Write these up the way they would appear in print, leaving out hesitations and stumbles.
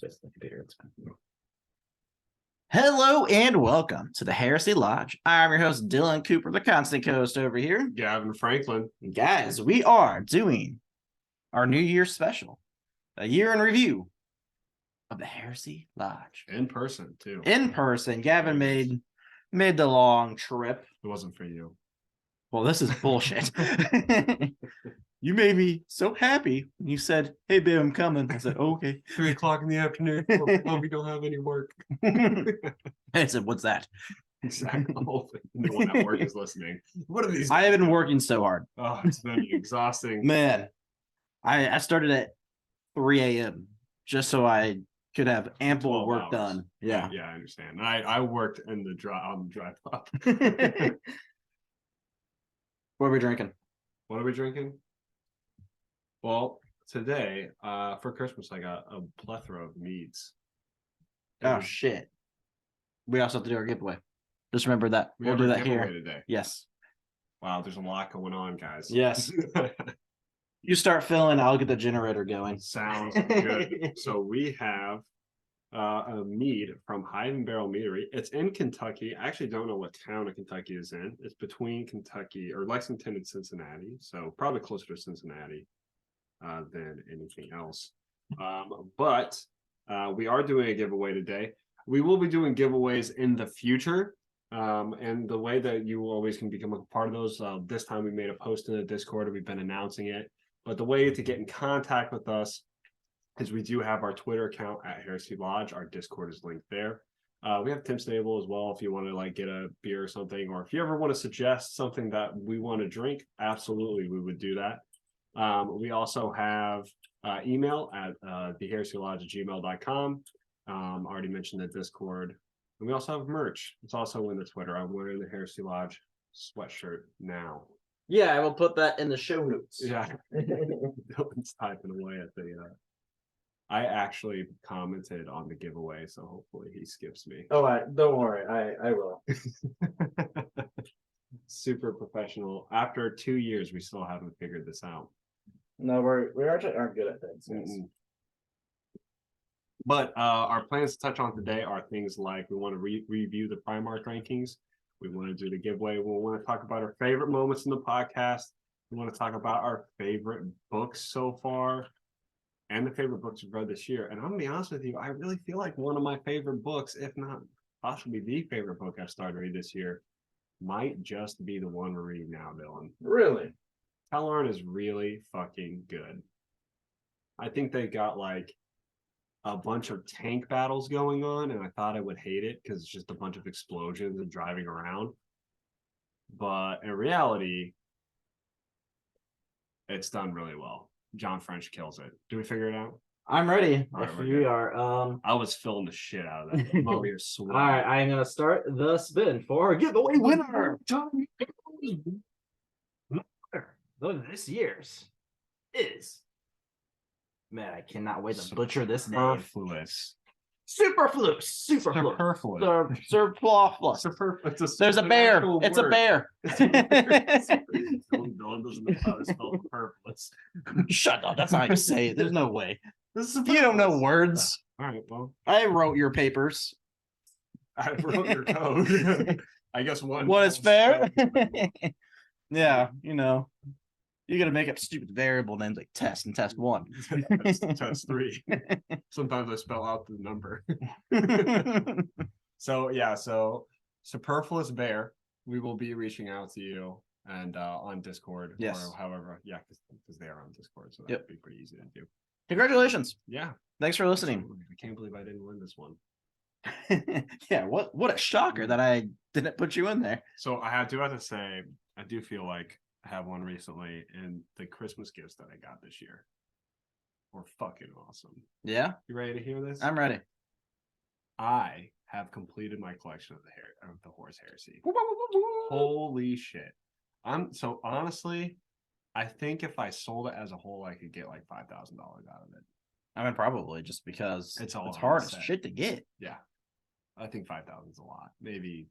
Just the computer. It's fine. Hello and welcome to the Heresy Lodge. I'm your host, Dylan Cooper, the constant co-host over here. Gavin Franklin. And guys, we are doing our New Year's special, a year in review of the Heresy Lodge. In person, too. In person. Gavin made the long trip. It wasn't for you. Well, this is bullshit. You made me so happy when you said, "Hey, babe, I'm coming." I said, "Okay." 3 o'clock in the afternoon. Well, we don't have any work. I said, "What's that?" Exactly. No one at work is listening. What are these? I have been working so hard. Oh, it's been exhausting. Man, I started at 3 a.m. just so I could have ample work done. Yeah. Yeah, I understand. I worked on the drive up. What are we drinking? What are we drinking? Well, today, for Christmas, I got a plethora of meads. Oh, shit. We also have to do our giveaway. Just remember that. We'll do that here today. Yes. Wow, there's a lot going on, guys. Yes. You start filling, I'll get the generator going. Sounds good. So we have a mead from Hive & Barrel Meadery. It's in Kentucky. I actually don't know what town of Kentucky is in. It's between Kentucky or Lexington and Cincinnati. So probably closer to Cincinnati than anything else. But we are doing a giveaway today. We will be doing giveaways in the future. And the way that you always can become a part of those, this time we made a post in the Discord and we've been announcing it. But the way to get in contact with us is we do have our Twitter account at Heresy Lodge. Our Discord is linked there. We have Tim Stable as well if you want to like get a beer or something, or if you ever want to suggest something that we want to drink, absolutely we would do that. We also have email at theheresylodge@gmail.com. Already mentioned the Discord. And we also have merch. It's also in the Twitter. I'm wearing the Heresy Lodge sweatshirt now. Yeah, I will put that in the show notes. Yeah. Dylan's typing away at the I actually commented on the giveaway, so hopefully he skips me. Oh, don't worry, I will. Super professional. After 2 years, we still haven't figured this out. No, we actually aren't good at things. But our plans to touch on today are things like we want to review the Primarch rankings. We want to do the giveaway. We want to talk about our favorite moments in the podcast. We want to talk about our favorite books so far and the favorite books we've read this year. And I'm going to be honest with you, I really feel like one of my favorite books, if not possibly the favorite book I've started reading this year, might just be the one we're reading now, Dylan. Really? Teleron is really fucking good. I think they got like a bunch of tank battles going on, and I thought I would hate it because it's just a bunch of explosions and driving around. But in reality, it's done really well. John French kills it. Do we figure it out? I'm ready. All right, if you are. I was filling the shit out of that. I'm over here sweating. All right, I'm gonna start the spin for our giveaway winner. This year's is, man, I cannot wait to butcher this name. Superfluous. There's a bear. It's a bear. Dylan doesn't know how to spell superfluous. Shut up. That's not how you say it. There's no way. This is you don't know words. All right, well. I wrote your papers. I wrote your code. I guess one. What is fair? Yeah, you know. You got to make up stupid variable names like test and test 1. Test 3. Sometimes I spell out the number. So Superfluous Bear, we will be reaching out to you and on Discord. Yes. Or however, yeah, because they are on Discord, so that would be pretty easy to do. Congratulations. Yeah. Thanks for listening. I can't believe I didn't win this one. Yeah, what a shocker that I didn't put you in there. So I do have to say, I do feel like I have one recently, and the Christmas gifts that I got this year were fucking awesome. Yeah? You ready to hear this? I'm ready. I have completed my collection of the Horus Heresy. Holy shit. So honestly, I think if I sold it as a whole, I could get like $5,000 out of it. I mean, probably just because it's hard as shit to get. Yeah. I think 5,000 is a lot. Maybe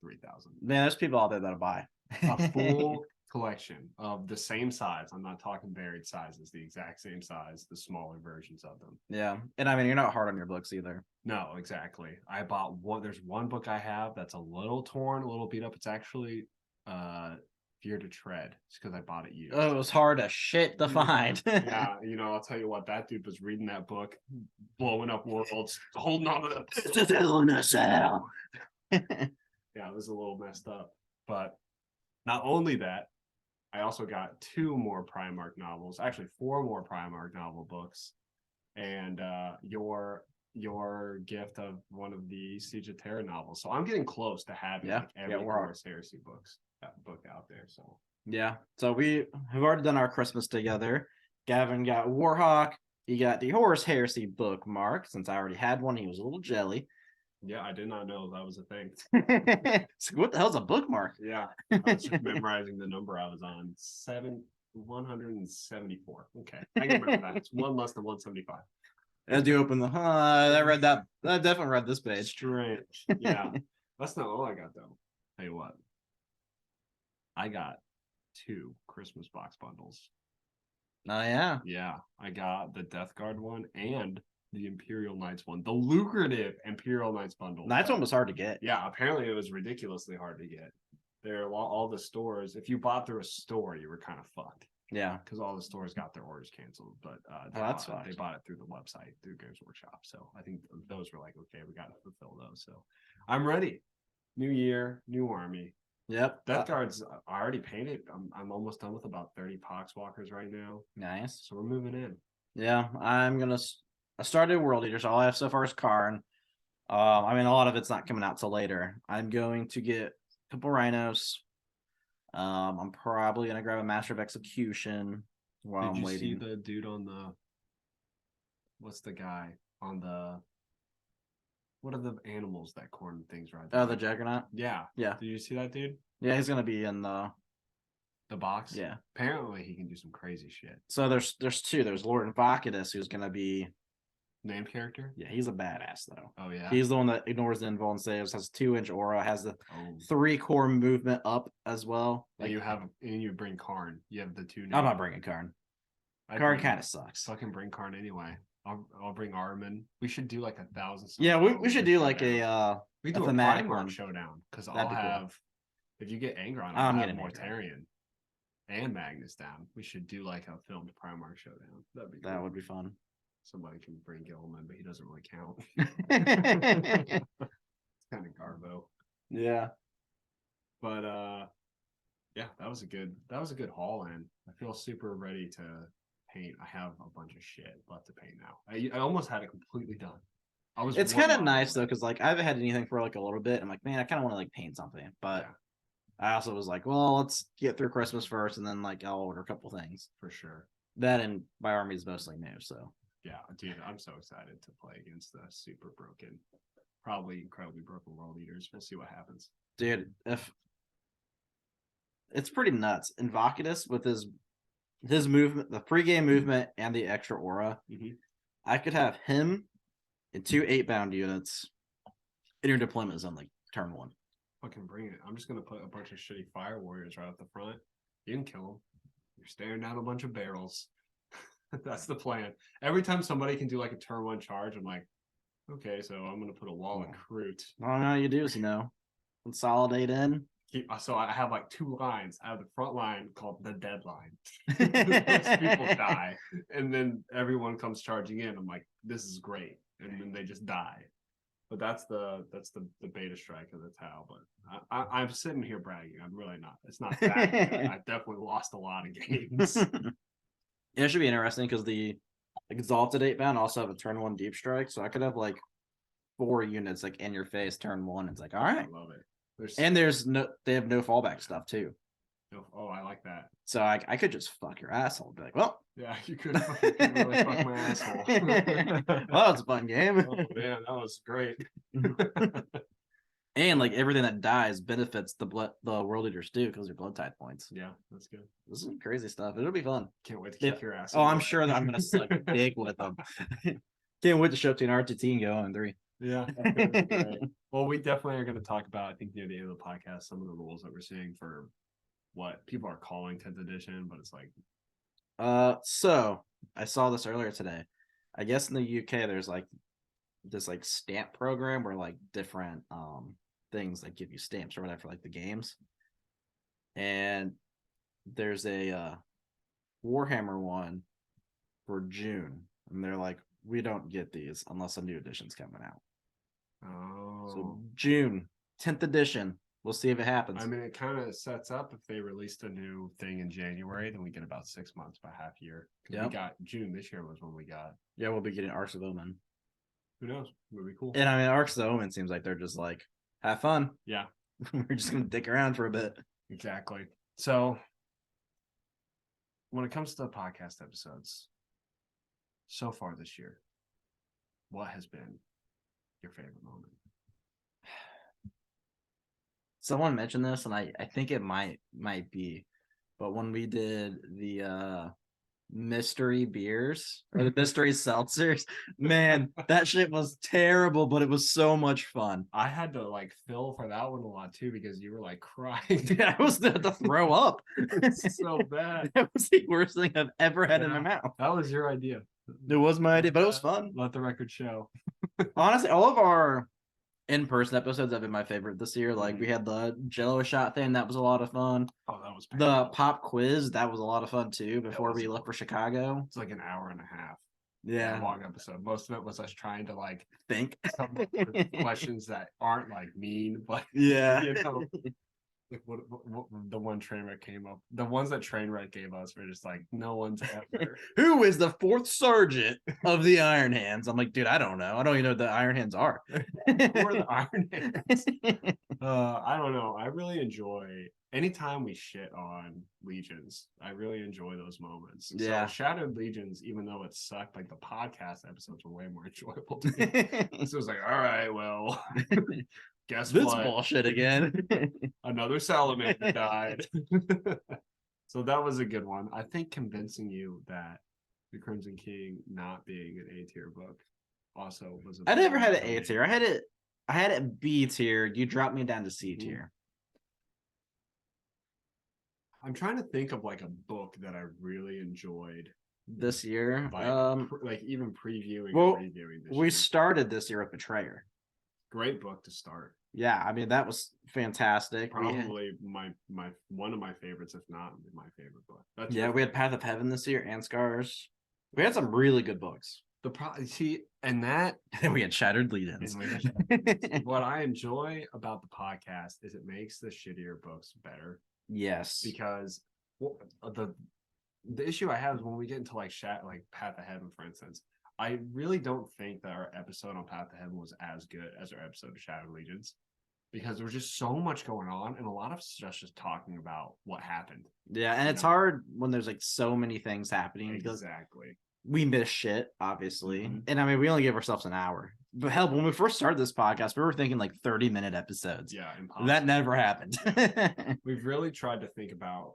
3,000. Man, there's people out there that'll buy. A full collection of the same size. I'm not talking varied sizes, the exact same size, the smaller versions of them. Yeah. And I mean, you're not hard on your books either. No, exactly. I bought one. There's one book I have that's a little torn, a little beat up. It's actually Fear to Tread. It's because I bought it used. Oh, it was hard as shit to find. Yeah, I'll tell you what, that dude was reading that book, blowing up worlds, holding on to the yeah, it was a little messed up. But not only that, I also got 2 more Primark novels, actually 4 more Primark novel books, and your gift of one of the Siege of Terra novels. So I'm getting close to having every Horus Heresy book out there. So yeah. So we have already done our Christmas together. Gavin got Warhawk. He got the Horus Heresy bookmark. Since I already had one, he was a little jelly. Yeah, I did not know that was a thing. So what the hell's a bookmark? Yeah, I was just memorizing the number I was on. 174. Okay, I can remember that. It's one less than 175. As you open the, I read that. I definitely read this page. Strange. Yeah, that's not all I got though. Tell you what, I got 2 Christmas box bundles. Oh yeah. Yeah, I got the Death Guard one and the Imperial Knights one, the lucrative Imperial Knights bundle. Knights one was hard to get. Yeah, apparently it was ridiculously hard to get. There, all the stores. If you bought through a store, you were kind of fucked. Yeah, because all the stores got their orders canceled. But that's fine. They bought it through the website, through Games Workshop. So I think those were like, okay, we got to fulfill those. So I'm ready. New year, new army. Yep. Death Guard's I already painted. I'm almost done with about 30 Poxwalkers right now. Nice. So we're moving in. Yeah, I started World Eaters. All I have so far is Karn. I mean, a lot of it's not coming out till later. I'm going to get a couple Rhinos. I'm probably gonna grab a Master of Execution while I'm waiting. Did you see the dude on the? What's the guy on the? What are the animals that corn things ride? Oh, the Juggernaut. Yeah, yeah. Did you see that dude? Yeah, he's gonna be in the box. Yeah. Apparently, he can do some crazy shit. So there's 2. There's Lord Invocadus, who's gonna be named character. Yeah, he's a badass though. Oh yeah. He's the one that ignores the invul and saves. Has 2-inch aura. Has the 3 core movement up as well. Like you bring Karn. You have the 2. I'm not bringing Karn. Karn kind of sucks. Fucking bring Karn anyway. I'll bring Armin. We should do like 1,000. Yeah, we should do like we do a thematic Primark showdown because I'll have. Cool. If you get Angron, I'm getting Mortarion and Magnus down. We should do like a filmed Primark showdown. That'd be cool. That would be fun. Somebody can bring Gilliman, but he doesn't really count. It's kind of garbo. Yeah. But yeah, that was a good haul in. I feel super ready to paint. I have a bunch of shit left to paint now. I almost had it completely done. It's kind of nice though, because like I haven't had anything for like a little bit. I'm like, man, I kind of want to like paint something, but I also was like, well, let's get through Christmas first, and then like I'll order a couple things for sure. That and my army is mostly new, so yeah, dude, I'm so excited to play against the super broken, probably incredibly broken World Eaters. We'll see what happens, dude. If it's pretty nuts, Invocadus with his movement, the pregame movement, and the extra aura, I could have him and 2 8-bound units in your deployment zone like turn 1. Fucking bring it. I'm just gonna put a bunch of shitty fire warriors right at the front. You can kill them. You're staring down a bunch of barrels. That's the plan. Every time somebody can do like a turn 1 charge, I'm like, okay, so I'm gonna put a wall of Kroot. All you do is consolidate in. So I have like 2 lines. I have the front line called the deadline. People die, and then everyone comes charging in. I'm like, this is great, and then they just die. But that's the beta strike of the Tau. But I'm sitting here bragging. I'm really not. It's not that good. I've definitely lost a lot of games. It should be interesting because the Exalted 8-bound also have a turn 1 deep strike, so I could have like 4 units like in your face turn 1. It's like, all right, I love it. They have no fallback stuff too. Oh, I like that. So I could just fuck your asshole. Be like, well, yeah, you could really fuck my asshole. Well, it's a fun game. Oh man, that was great. And like everything that dies benefits the World Eaters too because they're blood tide points. Yeah, that's good. This is some crazy stuff. It'll be fun. Can't wait to kick your ass. Oh, I'm sure that I'm gonna suck big with them. Can't wait to show up to an RTT and go on 3. Yeah. Well, we definitely are going to talk about, I think near the end of the podcast, some of the rules that we're seeing for what people are calling 10th edition, but it's like, So I saw this earlier today. I guess in the UK there's like this like stamp program where like different things that give you stamps or whatever for like the games. And there's a Warhammer one for June, and they're like, we don't get these unless a new edition's coming out. So oh, June 10th edition. We'll see if it happens. I mean, it kind of sets up if they released a new thing in January, then we get about 6 months by half year. Yep. We got June this year was when we got. Yeah, we'll be getting Arcs of Omen. Who knows? It'll be cool. And I mean, Arcs of Omen seems like they're just like, have fun. Yeah. We're just gonna dick around for a bit. Exactly. So when it comes to the podcast episodes, so far this year, what has been your favorite moment? Someone mentioned this, and I think it might be, but when we did the mystery beers or the mystery seltzers, man, that shit was terrible, but it was so much fun. I had to like fill for that one a lot too because you were like crying. I was to throw up. It's so bad. That was the worst thing I've ever had in my mouth. That was your idea. It was my idea, but it was fun. Let the record show. Honestly, all of our in-person episodes have been my favorite this year. Like we had the Jello shot thing, that was a lot of fun. Oh, that was the pop quiz, that was a lot of fun too. Before we left for Chicago, it's like an hour and a half. Yeah, long episode. Most of it was us trying to like think questions that aren't like mean, but yeah, you know, like what the one Trainwreck came up. The ones that Trainwreck gave us were just like no one's ever. Who is the fourth sergeant of the Iron Hands? I'm like, dude, I don't know. I don't even know what the Iron Hands are. Who are the Iron Hands? I don't know. I really enjoy anytime we shit on Legions. I really enjoy those moments. Yeah. So Shattered Legions, even though it sucked, like the podcast episodes were way more enjoyable to me. So it was like, all right, well, guess this what? bullshit again. Another salamander died. So that was a good one. I think convincing you that the Crimson King not being an A tier book also was. I never had an A tier. I had it B tier. You dropped me down to C tier. I'm trying to think of like a book that I really enjoyed this year. Like even previewing well, and reviewing this we year. started this year with Betrayer. Great book to start. Yeah, I mean that was fantastic. Probably my one of my favorites, if not my favorite book. We had Path of Heaven this year and Scars. We had some really good books. And then we had Shattered Legions. What I enjoy about the podcast is it makes the shittier books better. Yes, because the issue I have is when we get into like Path of Heaven, for instance. I really don't think that our episode on Path to Heaven was as good as our episode of Shattered Legions because there was just so much going on and a lot of us just talking about what happened. Yeah, and it's hard when there's like so many things happening. Exactly. We miss shit, obviously. And I mean, we only give ourselves an hour. But hell, when we first started this podcast, we were thinking like 30-minute episodes. Yeah, impossible. That never happened. We've really tried to think about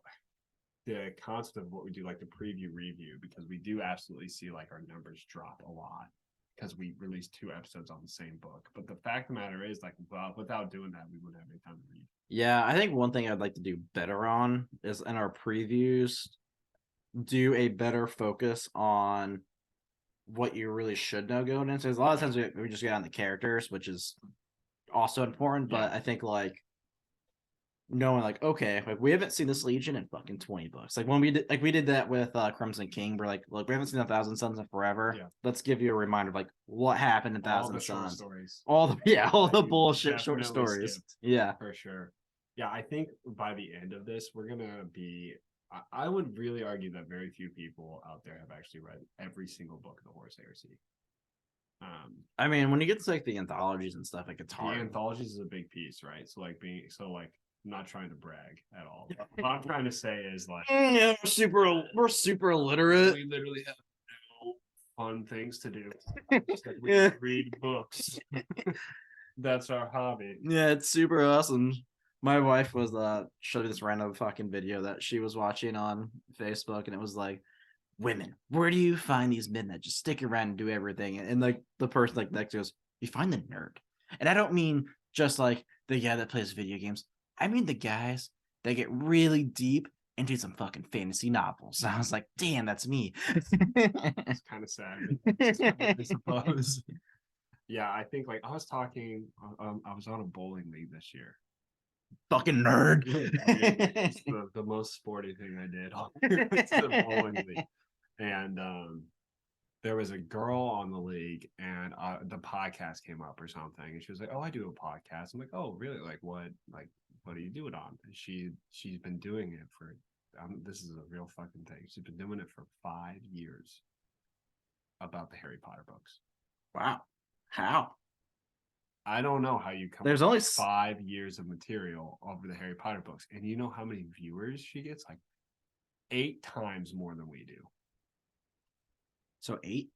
the concept of what we do, like the preview review, because we do absolutely see like our numbers drop a lot because we released 2 episodes on the same book. But the fact of the matter is, like, well, without doing that, we wouldn't have any time to read. Yeah, I think one thing I'd like to do better on is in our previews, do a better focus on what you really should know going into. Because a lot of times we just get on the characters, which is also important. But I think like knowing like, okay, like we haven't seen this Legion in fucking 20 books. Like when we did that with Crimson King, we're like, look, we haven't seen 1,000 Suns in forever. Yeah. Let's give you a reminder of like what happened in 1,000 Suns. All the bullshit short stories. Skipped, yeah, for sure. Yeah, I think by the end of this, we're gonna be. I would really argue that very few people out there have actually read every single book of the Horus Heresy. I mean, when you get to like the anthologies and stuff, like it's hard. The anthologies is a big piece, right? So like I'm not trying to brag at all. What I'm trying to say is like, yeah, we're super illiterate. We literally have no fun things to do. We read books. That's our hobby. Yeah, it's super awesome. My wife was showed me this random fucking video that she was watching on Facebook, and it was like, women, where do you find these men that just stick around and do everything? And like the person like next goes, you find the nerd. And I don't mean just like the guy that plays video games. I mean the guys they get really deep and do some fucking fantasy novels. And I was like, damn, that's me. It's kind of sad, I suppose. Yeah, I think like I was talking. I was on a bowling league this year. Fucking nerd. It's the most sporty thing I did. It's the bowling league, and there was a girl on the league, and the podcast came up or something, and she was like, "Oh, I do a podcast." I'm like, "Oh, really? Like what? Like what do you do it on?" And she's been doing it for. This is a real fucking thing. She's been doing it for 5 years about the Harry Potter books. Wow. How? I don't know how you come There's up only with 5 years of material over the Harry Potter books. And you know how many viewers she gets? Like 8 times more than we do. So 8?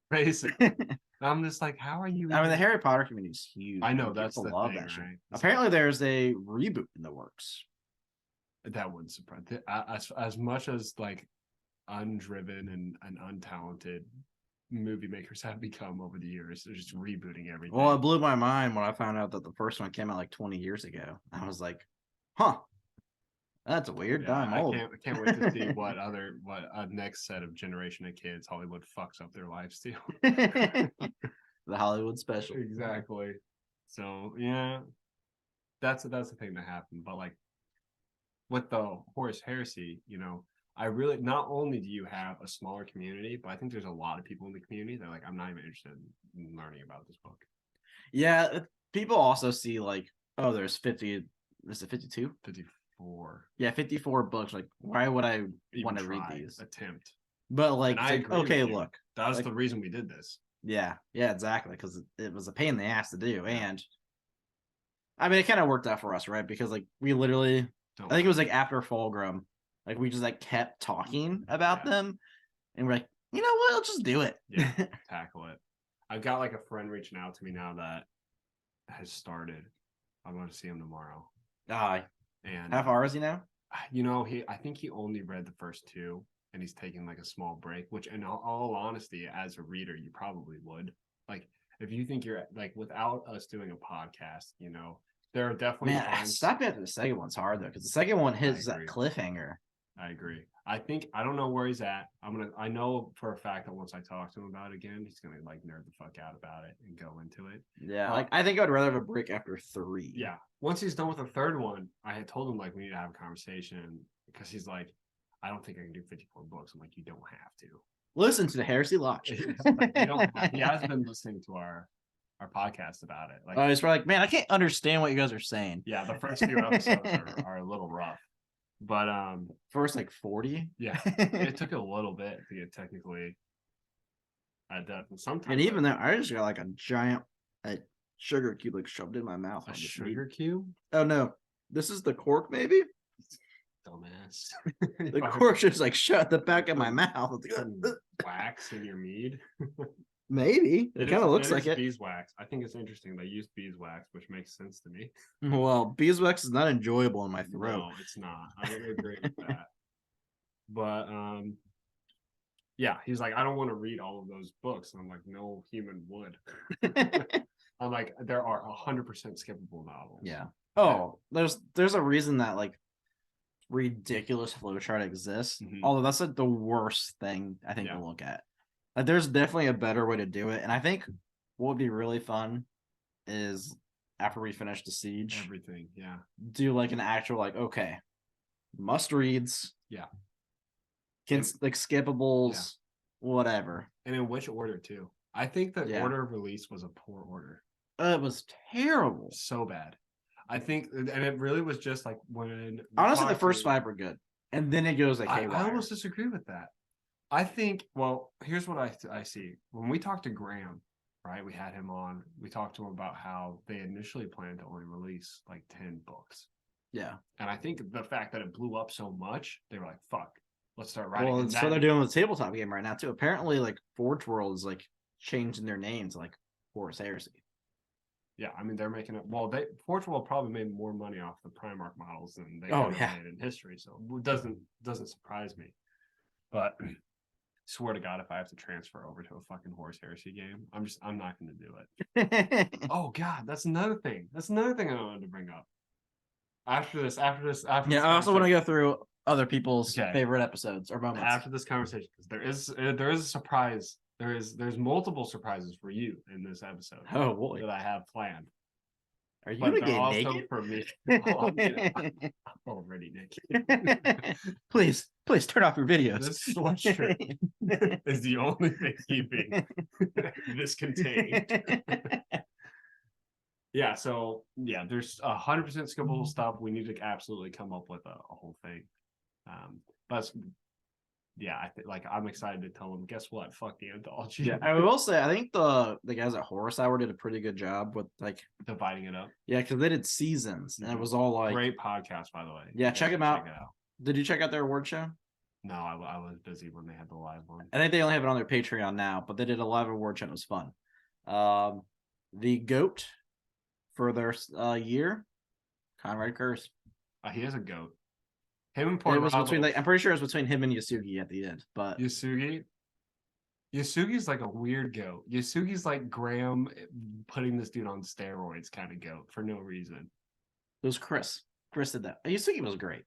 Basically. I'm just like, how are you? I mean, the Harry Potter community is huge. I know, that's people the love thing, that shit. right? Apparently, there's a reboot in the works. That wouldn't surprise. As much as like undriven and untalented movie makers have become over the years, they're just rebooting everything. Well, it blew my mind when I found out that the first one came out like 20 years ago. I was like, huh, that's weird. Yeah, I'm old. I can't wait to see what next set of generation of kids Hollywood fucks up their lives too. The Hollywood special. Exactly. So yeah, that's the thing that happened. But like with the Horus Heresy, I really, not only do you have a smaller community, but I think there's a lot of people in the community that are like, I'm not even interested in learning about this book. Yeah, people also see like, oh, there's 50. Is it 52? 54. Yeah, 54 books. Like, why would I want to read these? Attempt. But like, okay, look, that was like, the reason we did this. Yeah, exactly. Because it was a pain in the ass to do, and I mean, it kind of worked out for us, right? Because like we literally, I think it was like after Fulgrim, like we just like kept talking about them, and we're like, you know what? Let's just do it. Yeah, tackle it. I've got like a friend reaching out to me now that has started. I'm going to see him tomorrow. And how far is he now? I think he only read the first 2. And he's taking like a small break, which in all honesty, as a reader, you probably would. Like, if you think you're like, without us doing a podcast, there are definitely times. Stopping after the second one's hard though, because the second one hits that cliffhanger. I agree. I don't know where he's at. I know for a fact that once I talk to him about it again, he's gonna like nerd the fuck out about it and go into it. Yeah, like I think I'd rather have a break after 3. Yeah. Once he's done with the third one, I had told him like we need to have a conversation because he's like, I don't think I can do 54 books. I'm like, you don't have to. Listen to the Heresy Lodge. He has been listening to our podcast about it. Like, he's probably like, man, I can't understand what you guys are saying. Yeah, the first few episodes are a little rough. But first like 40. Yeah, it took a little bit to get technically adept. Sometimes, and even then, I just got like a giant sugar cube like shoved in my mouth. A sugar cube? Oh no, this is the cork, maybe. Dumbass. The cork just like shut the back of my mouth. Wax in your mead. Maybe it kind of looks like it. Beeswax. I think it's interesting they use beeswax, which makes sense to me. Well, beeswax is not enjoyable in my throat. No, it's not. I agree with that. But yeah, he's like, I don't want to read all of those books. And I'm like, no human would. I'm like, there are 100% skippable novels. Yeah. Oh, there's a reason that like ridiculous flowchart exists. Mm-hmm. Although that's like the worst thing I think to look at. Like, there's definitely a better way to do it, and I think what would be really fun is after we finish the siege, everything, do like an actual like must reads, like skippables, whatever, and in which order too. I think the order of release was a poor order. It was terrible, so bad. I think, and it really was just like when honestly the first 5 were good, and then it goes like I almost disagree with that. I think, well, here's what I see. When we talked to Graham, right, we had him on, we talked to him about how they initially planned to only release like 10 books. Yeah. And I think the fact that it blew up so much, they were like, fuck, let's start writing. Well, so they're doing with the tabletop game right now too. Apparently, like Forge World is like changing their name to like Horus Heresy. Yeah, I mean, they're making it. Well, Forge World probably made more money off the Primarch models than they made in history, so it doesn't surprise me. But Swear to God, if I have to transfer over to a fucking Horse Heresy game, I'm not going to do it. Oh God, that's another thing. That's another thing I wanted to bring up. After this Yeah, I also want to go through other people's Okay. favorite episodes or moments. After this conversation, because there is a surprise. There's multiple surprises for you in this episode. Oh boy, that I have planned. Are you But gonna they're get also naked? for me. I'm already naked. Please turn off your videos. This sweatshirt is the only thing keeping this contained. Yeah, so yeah, there's 100% skippable stuff. We need to absolutely come up with a whole thing. But yeah, I'm excited to tell them. Guess what? Fuck the anthology. Yeah, I will say I think the guys at Horus Hour did a pretty good job with like dividing it up. Yeah, because they did seasons, and it was all like great podcast, by the way. Yeah, check them out. Did you check out their award show? No, I was busy when they had the live one. I think they only have it on their Patreon now, but they did a live award show. And it was fun. The GOAT for their year, Conrad Curse. He is a GOAT. Him and It was between I'm pretty sure it was between him and Yasugi at the end, but Yasugi's like a weird goat. Yasugi's like Graham putting this dude on steroids kind of goat for no reason. It was Chris. Chris did that. Yasugi was great.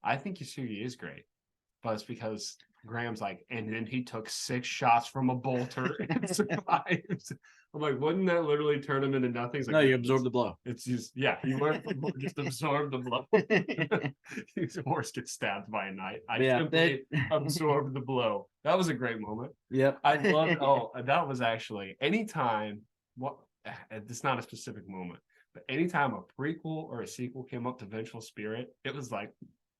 I think Yasugi is great, but it's because Graham's like, and then he took 6 shots from a bolter and survived. I'm like, wouldn't that literally turn him into nothing? Like, no, you absorb the blow. It's just, yeah, he learned just absorb the blow. His horse gets stabbed by a knight. I simply absorbed the blow. That was a great moment. Yep. I loved, that was actually anytime, it's not a specific moment, but anytime a prequel or a sequel came up to Vengeful Spirit, it was like,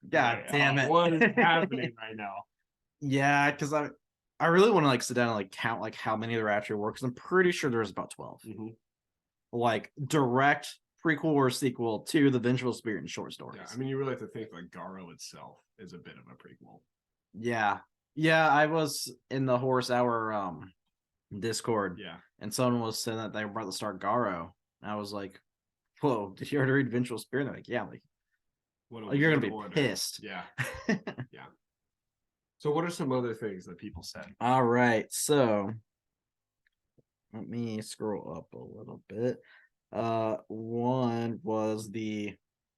God damn it. What is happening right now? Yeah, because I really want to like sit down and like count like how many there actually were, because I'm pretty sure there's about 12. Mm-hmm. Like direct prequel or sequel to the Vengeful Spirit and short stories. Yeah, I mean, you really have to think like Garo itself is a bit of a prequel. Yeah. I was in the Horus Hour Discord. Yeah. And someone was saying that they were about to start Garo. And I was like, whoa, did you already read Vengeful Spirit? They're like, yeah. I'm like, you're gonna be pissed. Yeah. Yeah. So what are some other things that people said? All right. So let me scroll up a little bit. One was the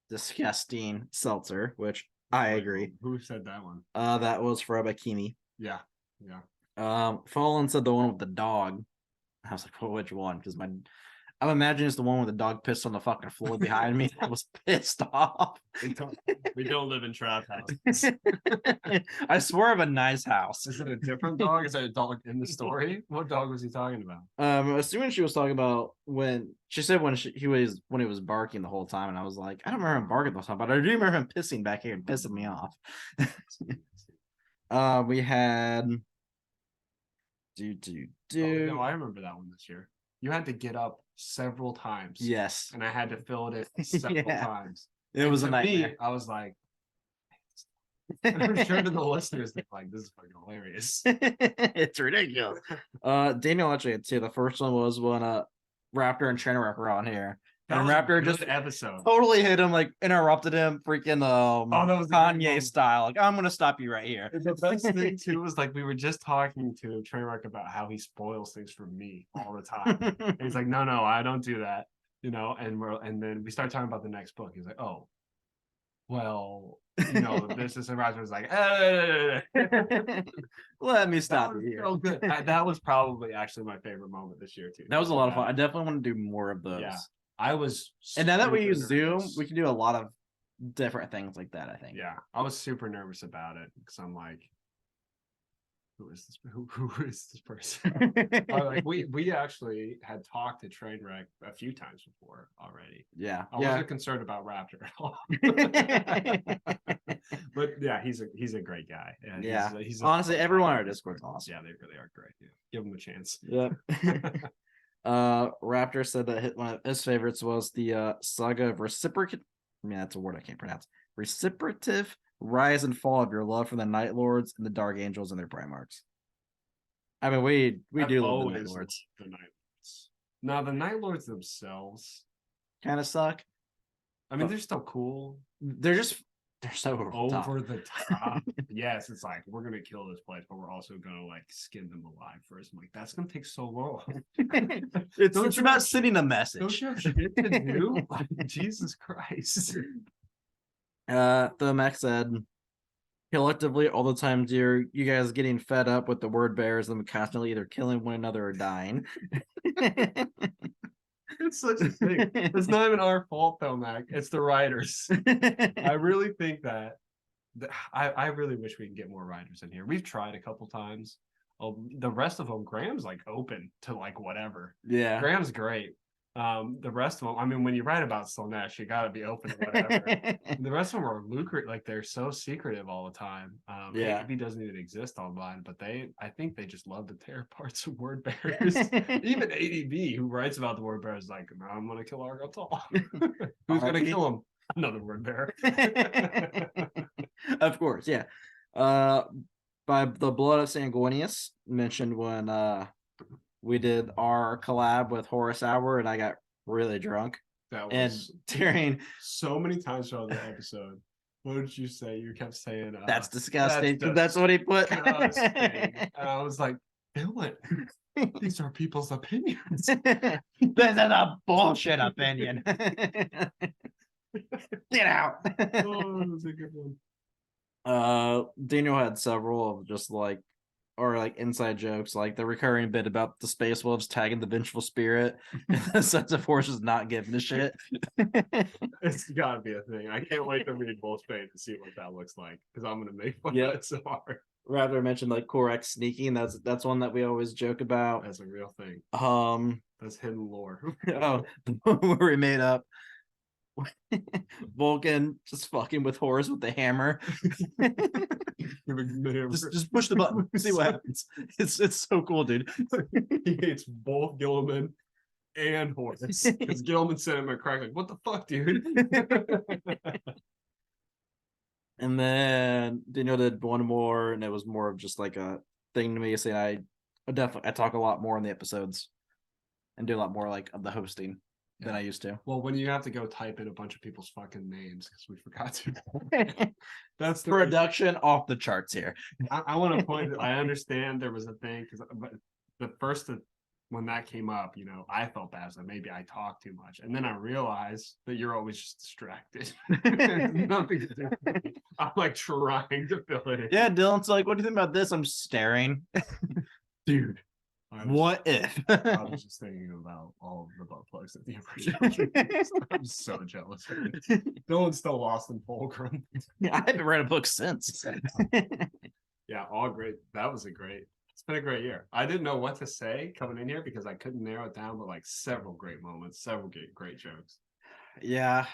disgusting seltzer, which I agree. Who said that one? That was for Abakimi. Yeah. Fallen said the one with the dog. I was like, well, which one? Because I'm imagining it's the one with the dog pissed on the fucking floor behind me. I was pissed off. We don't live in trap houses. I swear I have a nice house. Is it a different dog? Is that a dog in the story? What dog was he talking about? Assuming she was talking about when she said when he was barking the whole time, and I was like, I don't remember him barking the whole time, but I do remember him pissing back here and pissing me off. We had no, I remember that one this year. You had to get up several times. Yes. And I had to fill it in several times. It was a nightmare. Me, I was like, and I'm sure to the listeners, they're like, this is fucking hilarious. It's ridiculous. Daniel actually had 2. The first one was when Raptor and Trainwreck were on here. And Raptor just totally hit him, like interrupted him, freaking that was Kanye style. Like, I'm gonna stop you right here. The best thing too was like we were just talking to Trainwreck about how he spoils things for me all the time. And he's like, no, I don't do that, and then we start talking about the next book. He's like, oh, well, this is Raptor was like, let me stop you here. So good. That was probably actually my favorite moment this year too. That was a lot of fun. I definitely want to do more of those. Yeah. I was, and now that we use Zoom, we can do a lot of different things like that. I think. Yeah, I was super nervous about it because I'm like, who is this? Who is this person? We actually had talked to Trainwreck a few times before already. Yeah, I wasn't concerned about Raptor at all. But yeah, he's a great guy. Yeah, he's honestly, everyone on our Discord's awesome. Yeah, they really are great. Yeah. Give them a chance. Yep. Raptor said that one of his favorites was the saga of reciprocate. I mean, that's a word I can't pronounce. Reciprocative rise and fall of your love for the Night Lords and the Dark Angels and their Primarchs. I mean, we do love the Night Lords. Now, the Night Lords themselves kind of suck. I mean, they're still cool. They're just they're so over the top. Yes, it's like we're gonna kill this place, but we're also gonna like skin them alive first. I'm like, that's gonna take so long. It's about sending a message. Don't you have shit to do? Jesus Christ. The mech said collectively all the times you guys getting fed up with the word bears and constantly either killing one another or dying. It's such a thing. It's not even our fault though, Mac. It's the writers. I really think that I really wish we could get more writers in here. We've tried a couple times. The rest of them, Graham's like open to like whatever. Yeah. Graham's great. The rest of them, I mean, when you write about Slaanesh, you gotta be open to whatever. The rest of them are lucrative, like they're so secretive all the time. Yeah. AAB doesn't even exist online, but I think they just love to tear apart some word bearers. Even ADB, who writes about the word bearers, is like, no, I'm gonna kill Argotal. Who's gonna kill him? Another word bearer. Of course, yeah. By the blood of Sanguinius mentioned when we did our collab with Horace Hour and I got really drunk. That was and during so many times throughout the episode. What did you say? You kept saying that's disgusting. That's what he put. And I was like, Dylan, these are people's opinions. This is a bullshit opinion. Get out. Oh, that was a good one. Daniel had several of just like inside jokes, like the recurring bit about the Space Wolves tagging the Vengeful Spirit and the Sons of Horses not giving a shit. It's gotta be a thing. I can't wait to read Wolfsbane to see what that looks like because I'm gonna make fun of it so hard. Rather mention like Korek sneaking. That's one that we always joke about. That's a real thing. That's hidden lore. Where we made up Vulcan just fucking with Horus with the hammer. just push the button, see what happens. It's so cool, dude. He hates both Gilliman and Horus because Gilliman sent him a crack like, what the fuck, dude? And then Daniel did one more, and it was more of just like a thing to me saying I talk a lot more in the episodes and do a lot more like of the hosting than I used to. Well, when you have to go type in a bunch of people's fucking names because we forgot to. That's the production off the charts here. I want to point. I understand there was a thing but the first when that came up, I felt bad. So maybe I talked too much, and then I realized that you're always just distracted. Nothing to do. I'm like trying to fill it in. Yeah, Dylan's like, "What do you think about this?" I'm staring, dude. What if? I was just thinking about all of the butt plugs at the original. I'm so jealous. Dylan's still lost in Fulcrum. I haven't read a book since. Yeah, all great. That was it's been a great year. I didn't know what to say coming in here because I couldn't narrow it down, but like several great moments, several great jokes. Yeah.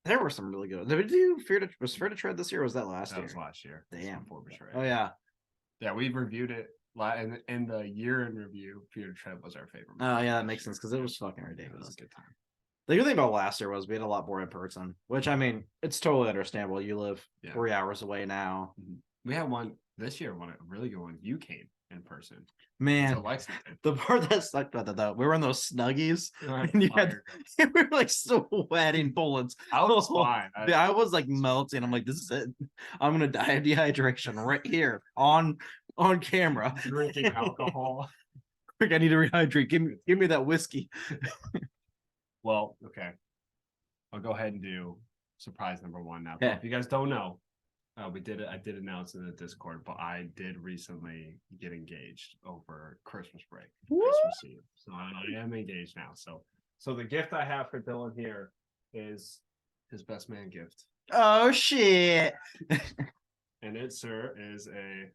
There were some really good. Did we do was Fear to Tread this year or was that last year? That was last year. Damn. Before Betrayal. Oh yeah. Yeah, we reviewed it in the year in review. Fear to Tread was our favorite. Oh yeah, that makes sense because it was fucking ridiculous. It was a good time. The good thing about last year was we had a lot more in person, which I mean, it's totally understandable. You live 3 hours away now. We had one this year, a really good one. You came in person. Man, the part that sucked about that though, we were in those snuggies and we were like sweating bullets. I was fine. I was like melting. I'm like, this is it. I'm gonna die of dehydration right here on camera. Drinking alcohol. Quick, I need to rehydrate. Give me that whiskey. Well, okay. I'll go ahead and do surprise number 1 now. Okay. If you guys don't know, I did announce in the Discord, but I did recently get engaged over Christmas break, Christmas Eve. So I am engaged now. So the gift I have for Dylan here is his best man gift. Oh shit! And it, sir, is a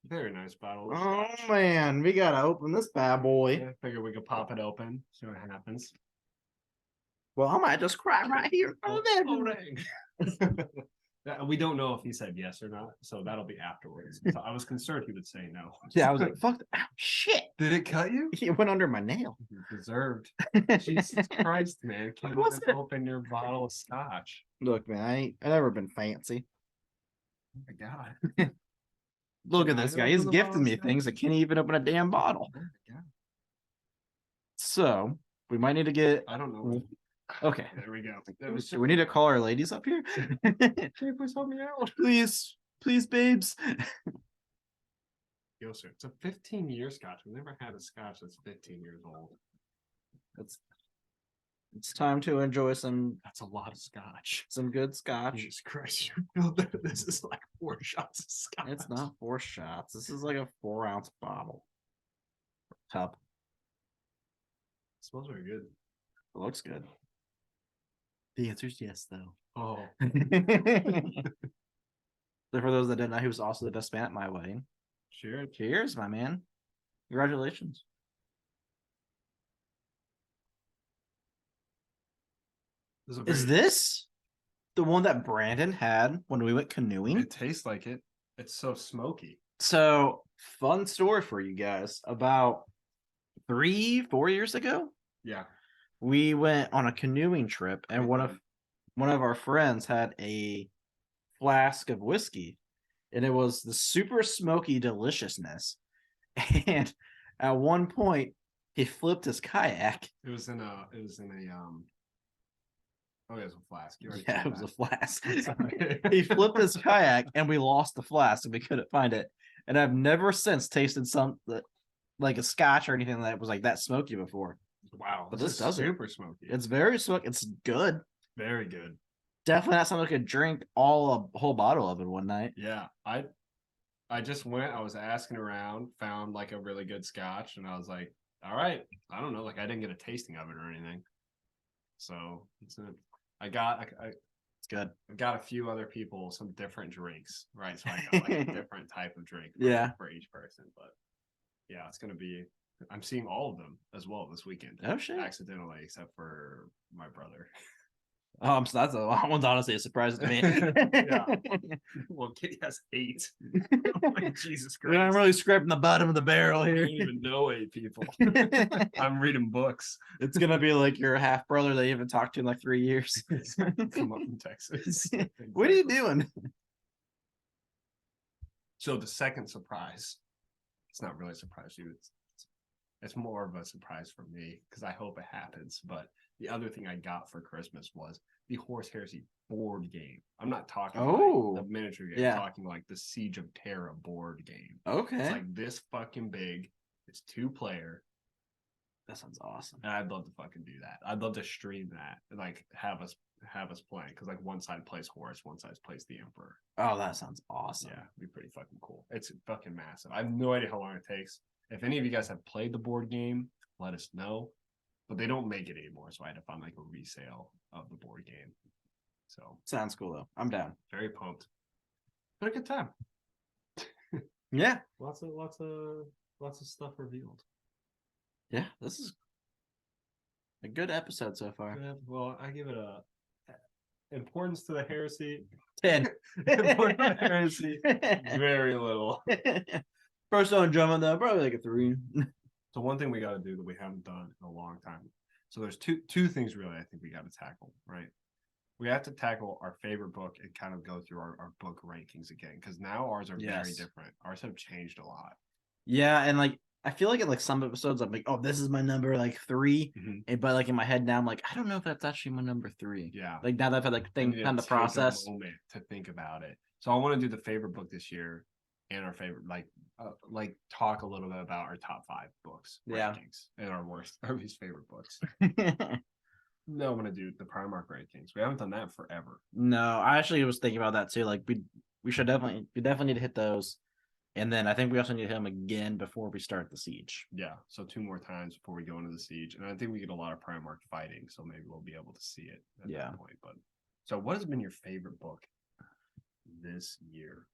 very nice bottle. Oh man, we gotta open this bad boy. Yeah, I figure we could pop it open, see what happens. Well, I might just cry right here. Oh, dang. We don't know if he said yes or not, so that'll be afterwards. So I was concerned he would say no. Yeah, I was like, fuck, shit. Did it cut you? It went under my nail. You deserved. Jesus Christ, man. Can't even open your bottle of scotch. Look, man, I've never been fancy. Oh my God. Look at this guy. He's gifting me things that can't even open a damn bottle. Oh my God. So we might need to get. I don't know. Okay. There we go. Do we need to call our ladies up here? Hey, please help me out. Please, babes. Yo, sir, it's a 15-year scotch. I've never had a scotch that's 15 years old. It's time to enjoy That's a lot of scotch. some good scotch. Jesus Christ, you feel that this is like 4 shots of scotch. It's not 4 shots. This is like a 4-ounce bottle. Cup. It smells very good. It looks good. The answer is yes, though. Oh, So for those that didn't know, he was also the best man at my wedding. sure. Cheers, my man. Congratulations. Is this the one that Brandon had when we went canoeing? It tastes like it. It's so smoky. So, fun story for you guys. About 3-4 years ago, Yeah. we went on a canoeing trip, and one of our friends had a flask of whiskey, and it was the super smoky deliciousness. And at one point, he flipped his kayak. It was in a oh, it was a flask. Yeah, it was a flask. Sorry. He flipped his kayak, and we lost the flask, and we couldn't find it. And I've never since tasted something like a scotch or anything that was like that smoky before. Wow, But this does super smoky. It's very smoky. It's good. very good. Definitely not something I could drink a whole bottle of it one night. Yeah, I just went. I was asking around, found like a really good scotch, and I was like, all right, I don't know, like I didn't get a tasting of it or anything. So it's it. It's good. I got a few other people some different drinks, right? So I got like a different type of drink for each person. But yeah, it's gonna be I'm seeing all of them as well this weekend. Oh shit! Accidentally, except for my brother. So that one's honestly a surprise to me. Yeah. Well, Kitty has 8. Like, Jesus Christ! I'm really scraping the bottom of the barrel I here. don't even know 8 people. I'm reading books. It's gonna be like your half brother that you haven't talked to in like 3 years. Come up from Texas. What are you doing? So the second surprise, it's not really a surprise to you. It's more of a surprise for me because I hope it happens. But the other thing I got for Christmas was the Horse Heresy board game. I'm not talking like the miniature game. Yeah. I'm talking like the Siege of Terra board game. Okay. It's like this fucking big. It's 2-player. That sounds awesome. And I'd love to fucking do that. I'd love to stream that and like have us playing because like one side plays Horus, one side plays the Emperor. Oh, that sounds awesome. Yeah, it'd be pretty fucking cool. It's fucking massive. I have no idea how long it takes. If any of you guys have played the board game, let us know. But they don't make it anymore, so I had to find like a resale of the board game. So sounds cool though. I'm down. Very pumped. But a good time. Yeah. Lots of stuff revealed. Yeah, this is a good episode so far. Yeah, well, I give it a importance to the heresy. 10. Importance to the heresy. Very little. First on drumming though, probably like a 3. So one thing we got to do that we haven't done in a long time. So there's two things really I think we got to tackle, right? We have to tackle our favorite book and kind of go through our book rankings again because now ours are very different. Ours have changed a lot. Yeah, and like I feel like in like some episodes I'm like, oh, this is my number like 3, and but like in my head now I'm like, I don't know if that's actually my number 3. Yeah, like now that I've had like time to process. A moment to think about it. So I want to do the favorite book this year and our favorite like talk a little bit about our top 5 books rankings and our least favorite books. No, I'm gonna do the Primark rankings. We haven't done that forever. No, I actually was thinking about that too. Like we definitely need to hit those. And then I think we also need to hit them again before we start the siege. Yeah, so 2 more times before we go into the siege. And I think we get a lot of Primark fighting, so maybe we'll be able to see it at that point. But so what has been your favorite book this year?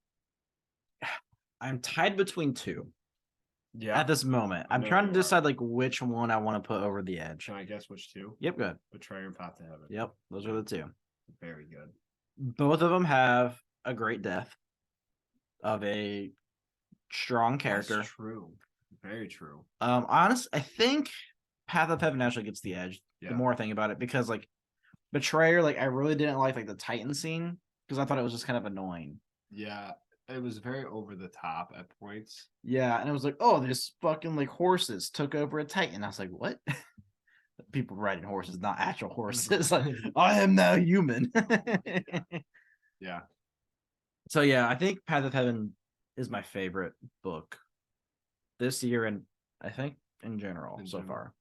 I'm tied between 2. Yeah. At this moment. I'm trying to decide like which one I want to put over the edge. Can I guess which 2? Yep, good. Betrayer and Path to Heaven. Yep, those are the 2. Very good. Both of them have a great death of a strong character. That's true. Very true. Honest, I think Path of Heaven actually gets the edge. The more I think about it, because like Betrayer, like I really didn't like the Titan scene because I thought it was just kind of annoying. Yeah, it was very over the top at points. Yeah, and it was like, oh, this fucking like horses took over a Titan. I was like, what? people riding horses, not actual horses. Like, I am now human. Yeah. So yeah, I think Path of Heaven is my favorite book this year, and I think in general so far.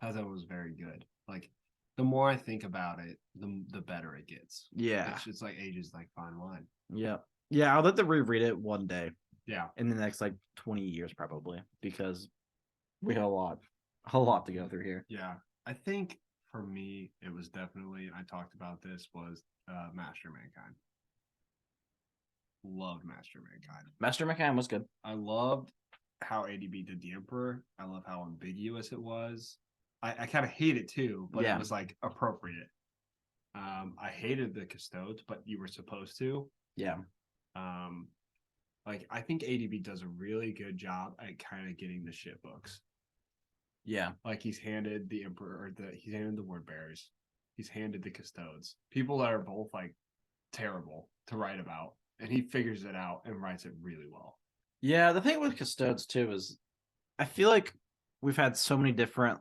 Pezzo was very good. Like the more I think about it, the better it gets. Yeah, It's like ages like fine wine. yeah, yeah. I'll let them reread it one day. Yeah, in the next like 20 years probably, because we have a lot to go through here. yeah. I think for me, it was definitely. I talked about this was Master of Mankind. Loved Master of Mankind. Master Mankind was good. I loved how ADB did the Emperor. I love how ambiguous it was. I kind of hate it too, but Yeah. it was like appropriate. I hated the Custodes, but you were supposed to. Yeah, Like I think ADB does a really good job at kind of getting the shit books. yeah, Like he's handed the Emperor, he's handed the Word Bearers, he's handed the Custodes, people that are both like terrible to write about, and he figures it out and writes it really well. yeah. The thing with Custodes too is I feel like we've had so many different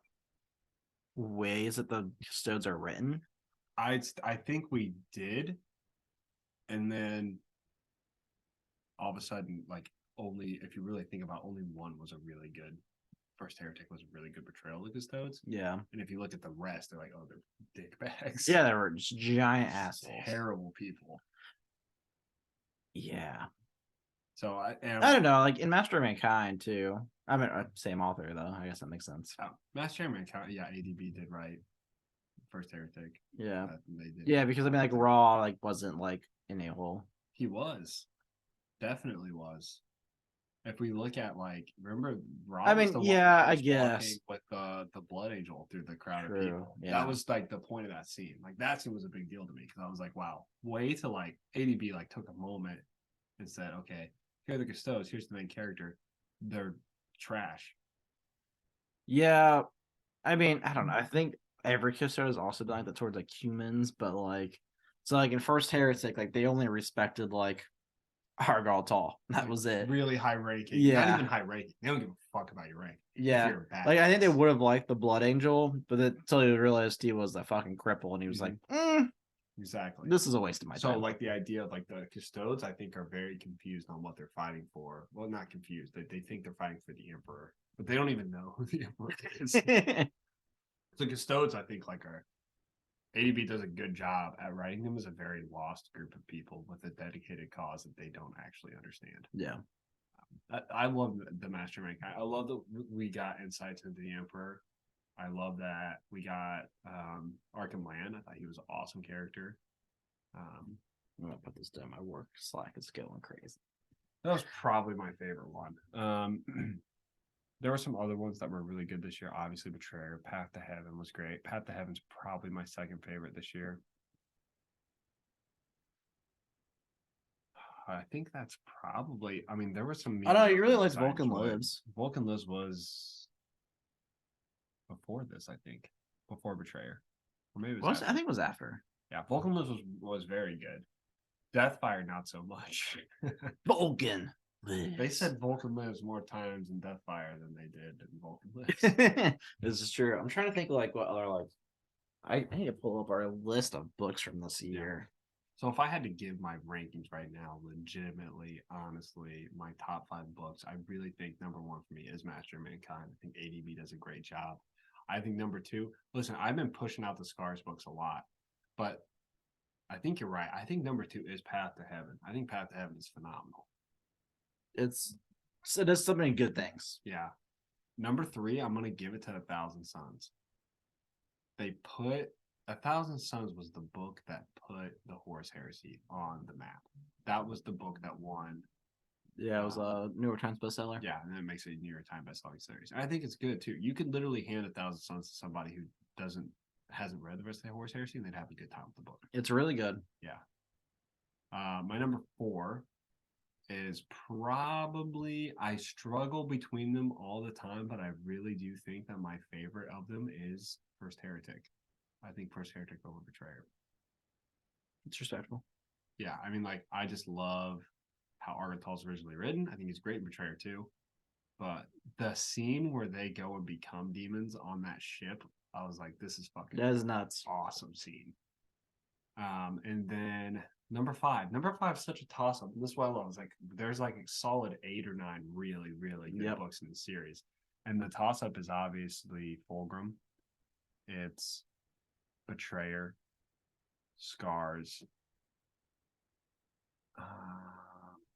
ways that the Custodes are written. I think we did, and then all of a sudden, like only if you really think about, only one was a really good. First Heretic was a really good portrayal of the Custodes. Yeah, And if you look at the rest, they're like, oh, they're dick bags. yeah, they were just giant assholes. Terrible people. Yeah. So I don't know, like in Master of Mankind too. I mean, same author though. I guess that makes sense. Master of Mankind, yeah, ADB did write First Heretic. Yeah, they did. Yeah, because I mean, like Raw, like wasn't like in a hole. He was, definitely was. If we look at like, remember Raw? I mean, yeah, I guess with the Blood Angel through the crowd True, of people. yeah. That was like the point of that scene. Like that scene was a big deal to me because I was like, wow, way to like ADB like took a moment and said, okay, here are the Custodes. Here's the main character. They're trash. Yeah, I mean, I don't know. I think every Custode has also done like that towards like humans, but like, so like in First Heretic, like they only respected like Argal Tall. That was it. Really high ranking. Yeah. Not even high ranking. They don't give a fuck about your rank. Yeah. Like I think they would have liked the Blood Angel, but then until they realized he was a fucking cripple, and he was like, exactly. This is a waste of my time. So like the idea of like the Custodes, I think are very confused on what they're fighting for. Well, not confused. They think they're fighting for the Emperor, but they don't even know who the Emperor is. So Custodes, I think, like are ADB does a good job at writing them as a very lost group of people with a dedicated cause that they don't actually understand. Yeah. I love the Master Mankind. I love that we got insights into the Emperor. I love that we got Arkham Land. I thought he was an awesome character. I'm gonna put this down. My work Slack is going crazy. That was probably my favorite one. There were some other ones that were really good this year. Obviously, Betrayer, Path to Heaven was great. Path to Heaven's probably my second favorite this year. I think that's probably. I mean, there were some. I know you really liked Vulcan Lives. Vulcan Lives was before this, I think, before Betrayer, or maybe it was. I think it was after. Yeah, Vulcan Lives was very good. Deathfire, not so much. Vulcan Lives. They said Vulcan Lives more times in Deathfire than they did in Vulcan Lives. This is true. I'm trying to think of like what other like. I need to pull up our list of books from this year. So if I had to give my rankings right now, legitimately, honestly, my top 5 books, I really think number 1 for me is Master of Mankind. I think ADB does a great job. I think number 2, listen, I've been pushing out the Scars books a lot, but I think you're right. I think number 2 is Path to Heaven. I think Path to Heaven is phenomenal. It does so many good things. Yeah. Number 3, I'm going to give it to 1,000 Suns. They put 1,000 Suns was the book that put the Horus Heresy on the map. That was the book that won. Yeah, it was a New York Times bestseller. Yeah, and that makes it a New York Times bestselling series. And I think it's good too. You could literally hand 1,000 Suns to somebody who hasn't read the rest of the Horus Heresy, and they'd have a good time with the book. It's really good. Yeah. My number 4 is probably, I struggle between them all the time, but I really do think that my favorite of them is First Heretic. I think First Heretic over Betrayer. It's respectable. Yeah, I mean, like, I just love how Argenthal's originally written. I think he's great in Betrayer too. But the scene where they go and become demons on that ship I was like, this is fucking That is nuts. awesome scene. And then number 5. Number 5 is such a toss up. This is why I love. It's like there's like a solid 8 or 9 really, really good books in the series. And the toss up is obviously Fulgrim. It's Betrayer, Scars.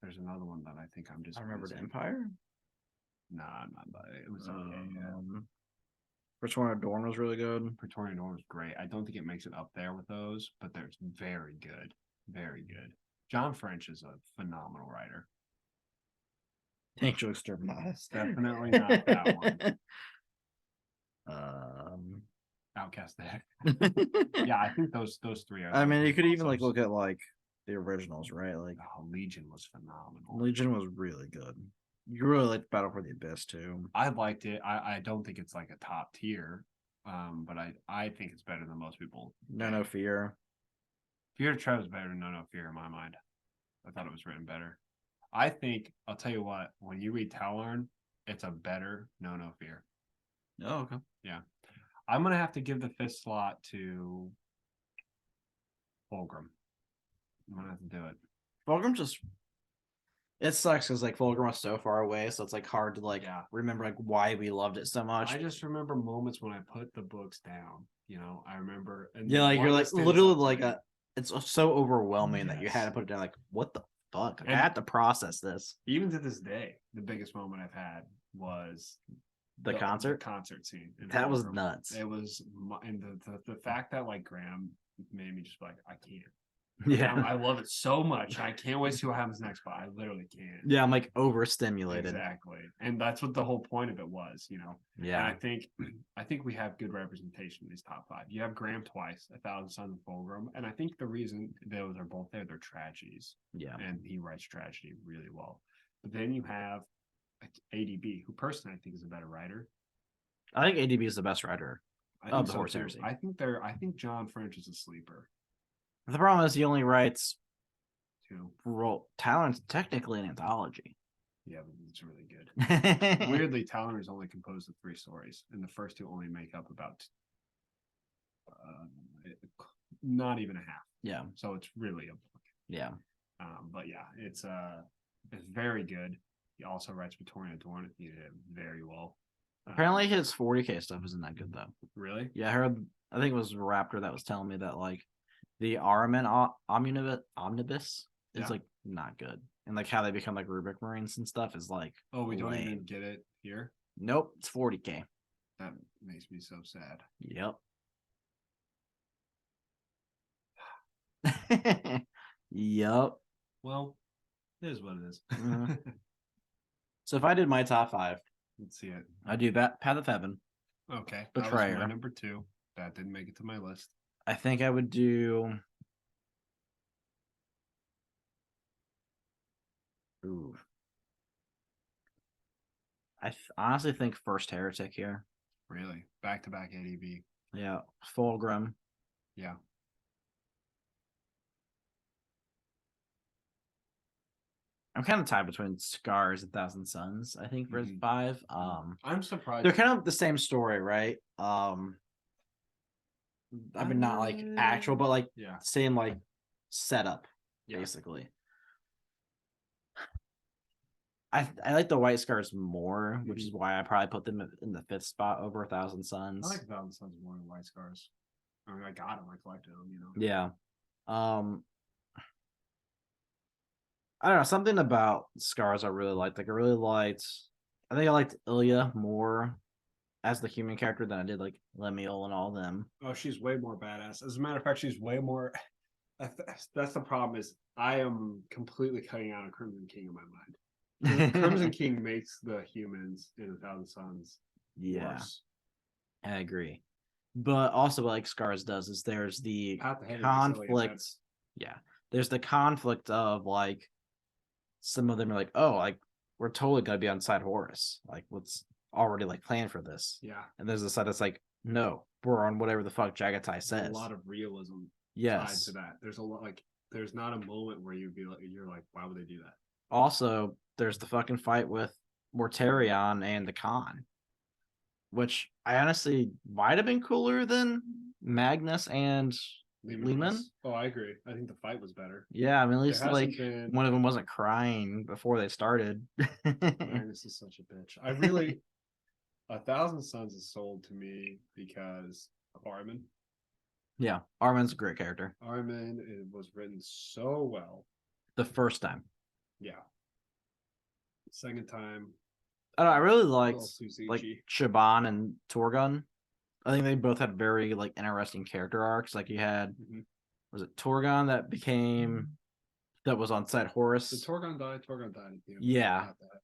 There's another one that I think I'm just. I remembered missing. Empire. Nah, it was okay. Which one? Adorn was really good. Praetorian Order is great. I don't think it makes it up there with those, but they're very good. Very good. John French is a phenomenal writer. Angel Exterminatus. Definitely not that one. Outcast there. Yeah, I think those 3 are. I mean, you could even like look at like the originals, right? Like Legion was phenomenal. Legion was really good. You really liked Battle for the Abyss too. I liked it. I don't think it's like a top tier, but I think it's better than most people. No Fear. Fear of Trev is better than No Fear in my mind. I thought it was written better. I think I'll tell you what. When you read Tallarn, it's a better No Fear. Oh, okay. Yeah, I'm gonna have to give the 5th slot to Fulgrim. I'm gonna have to do it. Fulgrim just. It sucks because like Fulgrim was so far away, so it's like hard to like remember like why we loved it so much. I just remember moments when I put the books down. You know, I remember. And like you're like literally like it's so overwhelming that you had to put it down. Like what the fuck? I had to process this. Even to this day, the biggest moment I've had was the concert scene. That was nuts. It was, and the fact that like Graham made me just like I can't. Yeah, I love it so much. I can't wait to see what happens next, but I literally can't. Yeah, I'm like overstimulated. Exactly, and that's what the whole point of it was, you know. Yeah, and I think we have good representation in these top 5. You have Graham twice, 1,000 Suns and Fulgrim, and I think the reason those are both there, they're tragedies. Yeah, and he writes tragedy really well. But then you have ADB, who personally I think is a better writer. I think ADB is the best writer of the Horse Heresy. I think John French is a sleeper. The problem is he only writes 2. Tallarn's technically an anthology. Yeah, but it's really good. Weirdly, Tallarn is only composed of 3 stories, and the first 2 only make up about not even a half. Yeah. So it's really a book. Yeah. But yeah, it's very good. He also writes Praetorian Adorn. He did it very well. Apparently his 40K stuff isn't that good though. Really? Yeah, I think it was Raptor that was telling me that like the Araman Omnibus is like not good. And like how they become like Rubik Marines and stuff is like we don't even get it here? Nope, it's 40K. That makes me so sad. Yep. Yep. Well, it is what it is. Mm-hmm. So if I did my top 5, let's see it. I do that Path of Heaven. Okay. Betrayer. That was my number 2. That didn't make it to my list. I think I would do. Ooh. I honestly think First Heretic here. Really? Back-to-back ADB. Yeah. Fulgrim. Yeah. I'm kind of tied between Scars and Thousand Suns, I think, for 5. I'm surprised. They're kind of the same story, right? I mean, not like actual, but like same like setup, basically. I like the White Scars more, which is why I probably put them in the 5th spot over 1,000 Suns. I like 1,000 Suns more than White Scars. I mean, I got them, I collected them, you know. Yeah. I don't know, something about Scars I really liked. Like I think I liked Ilya more as the human character than I did like Lemuel and all them. Oh, she's way more badass. As a matter of fact, she's way more. That's the problem. Is I am completely cutting out a Crimson King in my mind. Crimson King makes the humans in 1,000 Suns worse. I agree. But also what like Scars does is there's the conflict. Yeah. There's the conflict of like some of them are like, oh, like we're totally gonna be on side Horus. Like what's already like planned for this. Yeah. And there's a side that's like, no, we're on whatever the fuck Jagatai says. There's a lot of realism tied to that. There's a lot like there's not a moment where you're like, why would they do that? Also, there's the fucking fight with Mortarion and the Khan. which I honestly might have been cooler than Magnus and Lehman. Russ. Oh, I agree. I think the fight was better. Yeah, I mean, at least There like hasn't been- one of them wasn't crying before they started. Magnus is such a bitch. I really, 1,000 Suns is sold to me because of Armin. Yeah, Armin's a great character. Armin, it was written so well. The first time, Yeah. Second time, I don't know, I really a liked little too like Suzuki. Shaban and Torgun. I think they both had very like interesting character arcs. Like you had, Mhm. was it Torgun that was on side Horus? Did Torgon die? Torgon died at the end. Yeah. Not that.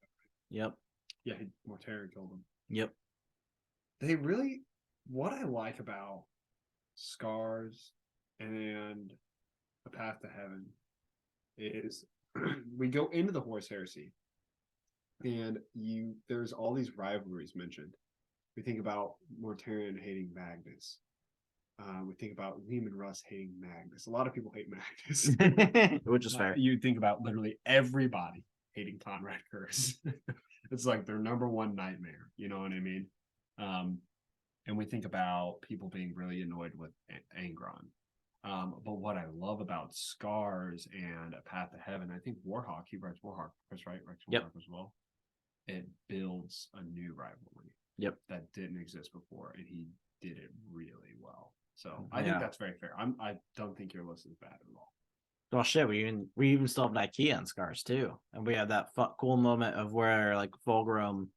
Yep. Yeah, Mortarion killed him. Yep. They really, what I like about Scars and A Path to Heaven is we go into the Horse Heresy, and there's all these rivalries mentioned. We think about Mortarion hating Magnus. We think about Lehman Russ hating Magnus. A lot of people hate Magnus. Which is fair. You think about literally everybody hating Conrad Curse. It's like their number one nightmare. You know what I mean? And we think about people being really annoyed with Angron. But what I love about Scars and A Path to Heaven, I think Warhawk, he writes Warhawk, Chris Wright writes Warhawk as well. It builds a new rivalry. Yep. That didn't exist before, and he did it really well. So I think that's very fair. I don't think your list is bad at all. Well, shit, we even still have Nike on Scars too, and we have that cool moment of where like Fulgrim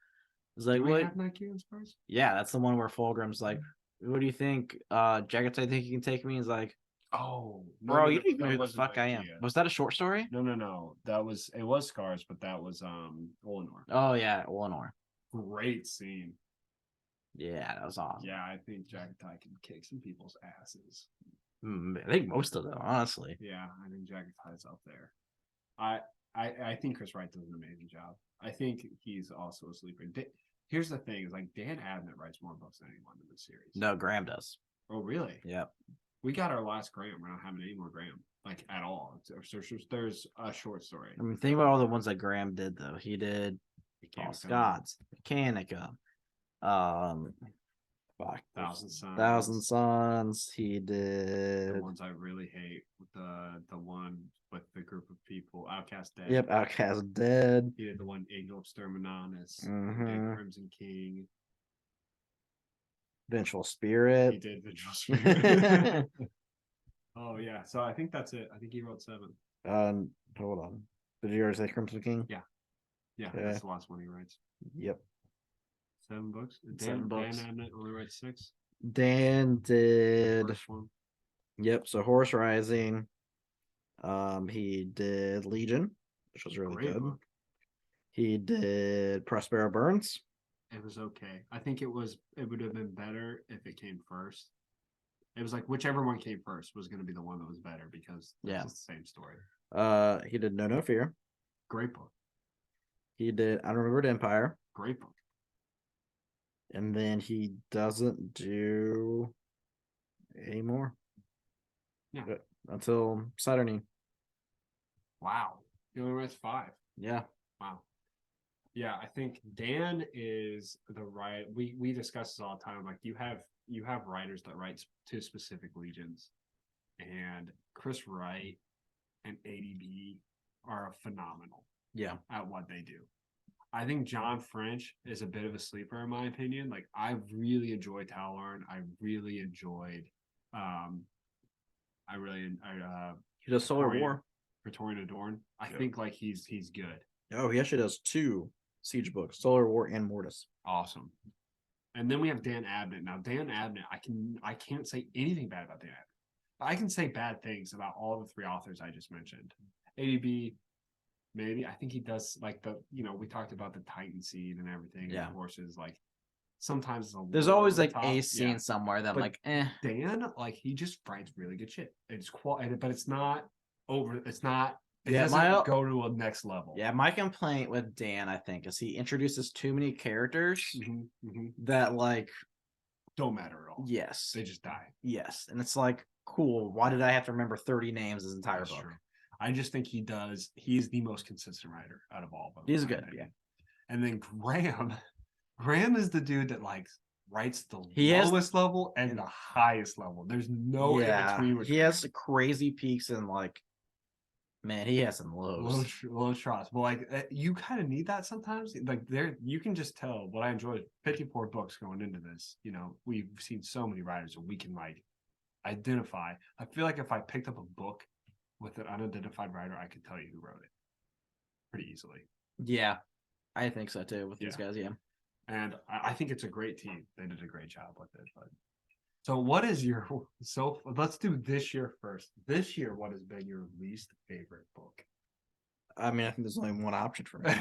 is like, Do we "What?" have Nike on Scars? Yeah, that's the one where Fulgrim's like, "What do you think? Jagged, I think you can take me." He's like, Oh, "Bro, you don't even know who the fuck I am." Was that a short story? No. It was Scars, but that was Olenor. Oh yeah, Eleanor. Great scene. Yeah, that was awesome. Yeah, I think Jagatai can kick some people's asses. I think most of them, honestly. Yeah, I think Jagatai's up there. I think Chris Wright does an amazing job. I think he's also a sleeper. Here's the thing: is like Dan Abnett writes more books than anyone in the series. No, Graham does. Oh, really? Yep. We got our last Graham. We're not having any more Graham, like at all. There's a short story. I mean, think about all the ones that Graham did, though. He did Lost Gods, Mechanica, fuck, Thousand Sons. He did the ones I really hate. The one with the group of people, Outcast Dead. Yep, Outcast Dead. He did the one Angel Exterminatus, Crimson King. Vengeful Spirit. He did Vengeful Spirit. Oh yeah, so I think that's it. I think he wrote 7. Hold on. Did you already say Crimson King? Yeah, okay. That's the last one he writes. Yep. 7 books. Dan Abnett only writes 6. Dan did. First one. Yep. So Horse Rising. He did Legion, which was really good. Book. He did Prospero Burns. It was okay. I think it would have been better if it came first. It was like whichever one came first was going to be the one that was better because it's the same story. He did No Fear. Great book. He did Unremembered Empire. Great book. And then he doesn't do anymore. Yeah. Until Saturday. Wow. He only writes 5. Yeah. Wow. Yeah, I think Dan is the right. We discuss this all the time. Like you have writers that write to specific legions, and Chris Wright and ADB are phenomenal. Yeah, at what they do. I think John French is a bit of a sleeper in my opinion. Like I really enjoyed Talorn. I really enjoyed. He does Solar War. Praetorian Adorn. I think like he's good. Oh, he actually does 2 Siege books, Solar War and Mortis. Awesome. And then we have Dan Abnett. Now, Dan Abnett, I can't say anything bad about Dan Abnett. I can say bad things about all the 3 authors I just mentioned. ADB, maybe. I think he does like we talked about the Titan seed and everything. Yeah. And horses, like sometimes there's always like a scene somewhere that I'm like, Dan, like he just writes really good shit. It's quality, but it's not over. It's not. It doesn't go to a next level. Yeah, my complaint with Dan, I think, is he introduces too many characters that like don't matter at all. Yes. They just die. Yes. And it's like, cool. Why did I have to remember 30 names this entire book? True. I just think he's the most consistent writer out of all of them. He's good, yeah. And then Graham is the dude that like writes the He has- lowest level and the highest level. There's no in between. With he has crazy peaks and like, man, he has some lows. low shots. But like you kind of need that sometimes. Like there, you can just tell. What I enjoyed 54 books going into this. You know, we've seen so many writers that we can like identify. I feel like if I picked up a book with an unidentified writer, I could tell you who wrote it pretty easily. Yeah, I think so too with these guys. Yeah, and I think it's a great team. They did a great job with it. But so, what is your let's do this year first. This year, what has been your least favorite book? I mean, I think there's only one option for me,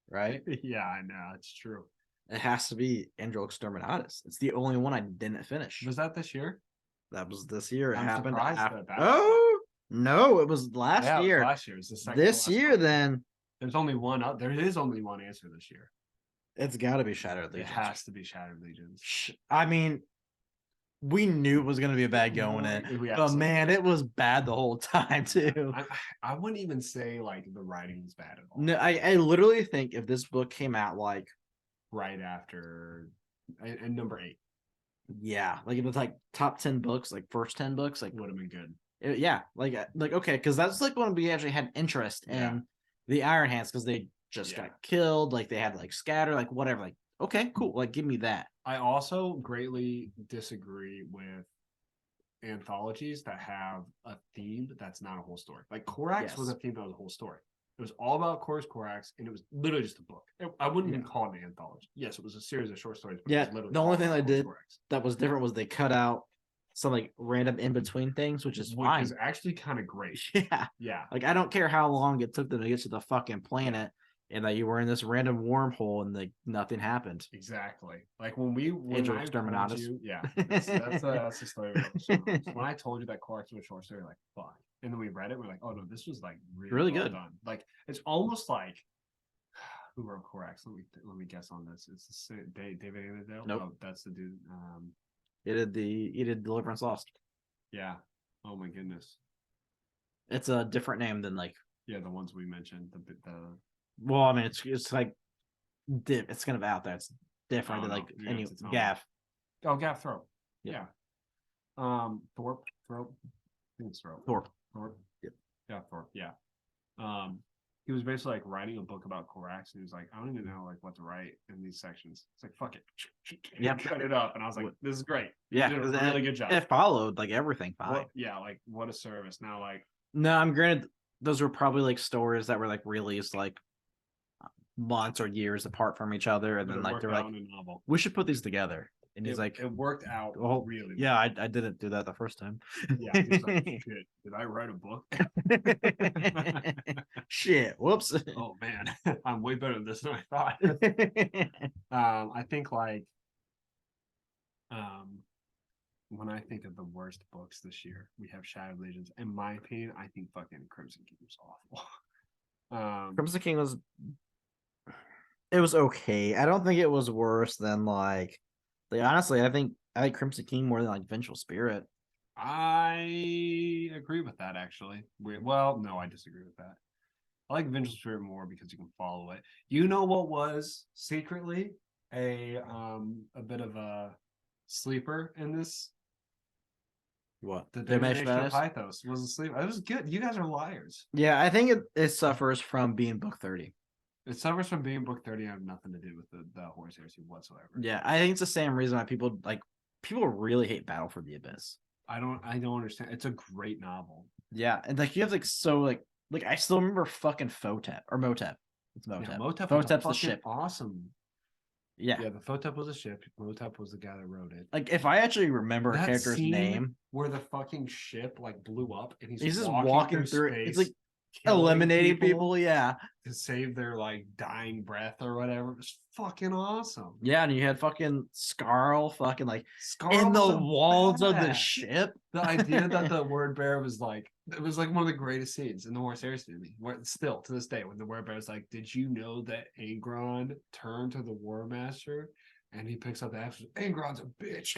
right? Yeah, I know it's true. It has to be Andro Exterminatus. It's the only one I didn't finish. Was that this year? That was this year. It I'm happened surprised after. that Oh no, it was last Yeah, it was year. last year. It's the second This to last year, one. then There's only one. There is only one answer this year. it's got to be Shattered It Legions. has to be Shattered Legions. I mean, we knew it was going to be a bad going in, but man, it was bad the whole time too. I wouldn't even say like the writing was bad at all. No, I literally think if this book came out like right after and number 8. Yeah, like if it's like top 10 books, like first 10 books, like would have been good. Yeah, like okay, because that's like when we actually had interest in the Iron Hands because they just got killed, like they had like scatter, like whatever. Like okay, cool, like give me that. I also greatly disagree with anthologies that have a theme that's not a whole story. Like Korax was a theme that was a whole story. It was all about Korax, and it was literally just a book. I wouldn't even call it an anthology. Yes, it was a series of short stories. But it was literally the only thing I did that was different was they cut out some like random in between things, which is fine. Which is actually kind of great. Yeah. Like I don't care how long it took them to get to the fucking planet, and that you were in this random wormhole and like nothing happened. Exactly. Like when Andro Exterminatus. That's the story. When I told you that Korax was a short story, like fuck. And then we read it, we're like, oh no, this was like really well good. done. Like it's almost like who wrote Korax? Let me guess on this. It's David Annandale. Nope. Oh, that's the dude. He did Deliverance Lost. Yeah. Oh my goodness. It's a different name than like the ones we mentioned. The well, I mean, it's like it's kind of out there. It's different than like any Gav. Oh, Gav Thrope. Yeah. Thorpe. I think it's Thorpe. Thorpe. Yeah, Thorpe. Yeah. He was basically like writing a book about Korax, and he was like, I don't even know like what to write in these sections. It's like fuck it. Yeah, cut it up, and I was like, this is great. Yeah, you did a really good job. It followed like everything fine. Like what a service. Now, like no, I'm granted those were probably like stories that were like released like months or years apart from each other, and then like they're like, we should put these together. And he's like, it worked out really well. Yeah, I didn't do that the first time. Yeah, he's like, shit, did I write a book? Shit, whoops. Oh man, I'm way better at this than I thought. I think like when I think of the worst books this year, we have Shattered Legions. In my opinion, I think fucking Crimson King was awful. Crimson King was okay. I don't think it was worse than like honestly, I think Crimson King more than like Vengeful Spirit. I agree with that actually. Well, no, I disagree with that. I like Vengeful Spirit more because you can follow it. You know what was secretly a bit of a sleeper in this? What? The Divination of Pythos was a sleeper. It was good. You guys are liars. Yeah, I think it suffers from being book 30. It suffers from being book 30 and have nothing to do with the Horus Heresy whatsoever. Yeah, I think it's the same reason why people really hate Battle for the Abyss. I don't understand. It's a great novel. Yeah, and like you have like I still remember fucking Photep or Motep. It's Motep. Yeah, Motep Photep's the ship. Awesome. Yeah. Yeah, the Photep was a ship. Motep was the guy that wrote it. Like if I actually remember a character's name, where the fucking ship like blew up and he's just walking through space, it's like eliminating people, yeah, to save their like dying breath or whatever. It was fucking awesome. Yeah, and you had fucking Scarl fucking like in the walls of the ship. The idea that the word bearer was like, it was like one of the greatest scenes in the Horus Heresy to me. Still to this day, when the word bearer is like, did you know that Angron turned to the War Master? And he picks up the axe. Angron's a bitch.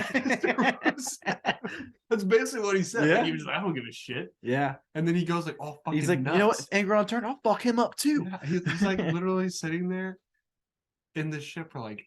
That's basically what he said. Yeah. Like, he was like, I don't give a shit. Yeah. And then he goes like, oh, fucking he's like, nuts. You know what? If Angron turned, I'll fuck him up too. Yeah, he's like literally sitting there in the ship for like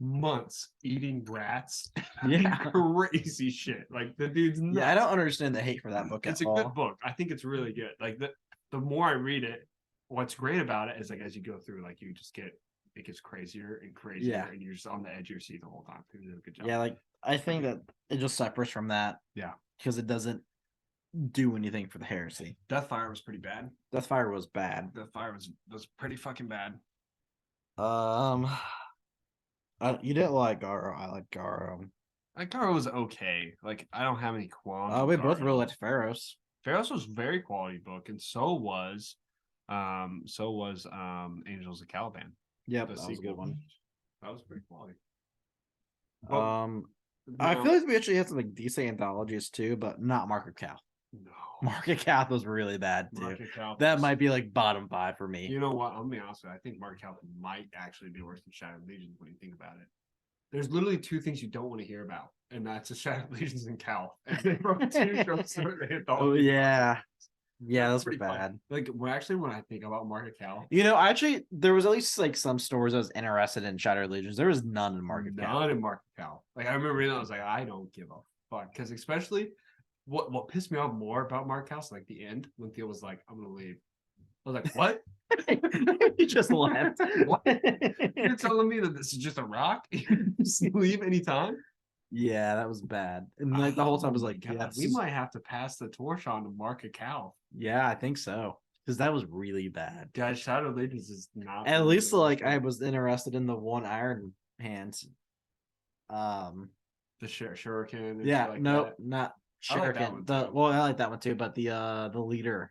months eating rats. Yeah. Crazy shit. Like the dude's nuts. Yeah, I don't understand the hate for that book It's at a all. good book. I think it's really good. Like the more I read it, what's great about it is like as you go through, like you just get it gets crazier and crazier, and you're just on the edge of your seat the whole time. They did a good job. Yeah, like I think that it just suffers from that. Yeah, because it doesn't do anything for the heresy. Deathfire was pretty bad. Deathfire was bad. Deathfire was pretty fucking bad. You didn't like Garo. I like Garo. Like Garo was okay. Like I don't have any qualms. We with both Garo. really liked Pharaohs. Pharaohs was very quality book, and so was Angels of Caliban. Yep, that was a good one. That was pretty quality. But, I feel like we actually had some like decent anthologies too, but not Market Cal. No, Market Cal was really bad too. Market Cal. That might be like bottom 5 for me. You know what? I'll be honest with you. I think Market Cal might actually be worse than Shattered Legions when you think about it. There's literally 2 things you don't want to hear about, and that's the Shattered Legions and Cal. And they wrote 2 shows where they hit Oh yeah. Yeah, those were bad. Fun. Like when I think about Market Cal, actually there was at least like some stores I was interested in Shattered Legions. There was none in Market Cal. None in Market Cal. Like I remember reading, I was like, I don't give a fuck. Because especially what pissed me off more about Market Cal, so like the end when Theo was like, I'm gonna leave. I was like, what? He just left. What? You're telling me that this is just a rock? You just leave anytime? Yeah, that was bad. And like the whole time I was like, yeah, we might have to pass the torch on to Market Cal. Yeah, I think so. Because that was really bad. Guys, Shadow Legends is not at least like I was interested in the one Iron Hands. The Shuriken. Yeah, like no, that. not Shuriken. I like that one too, but the leader.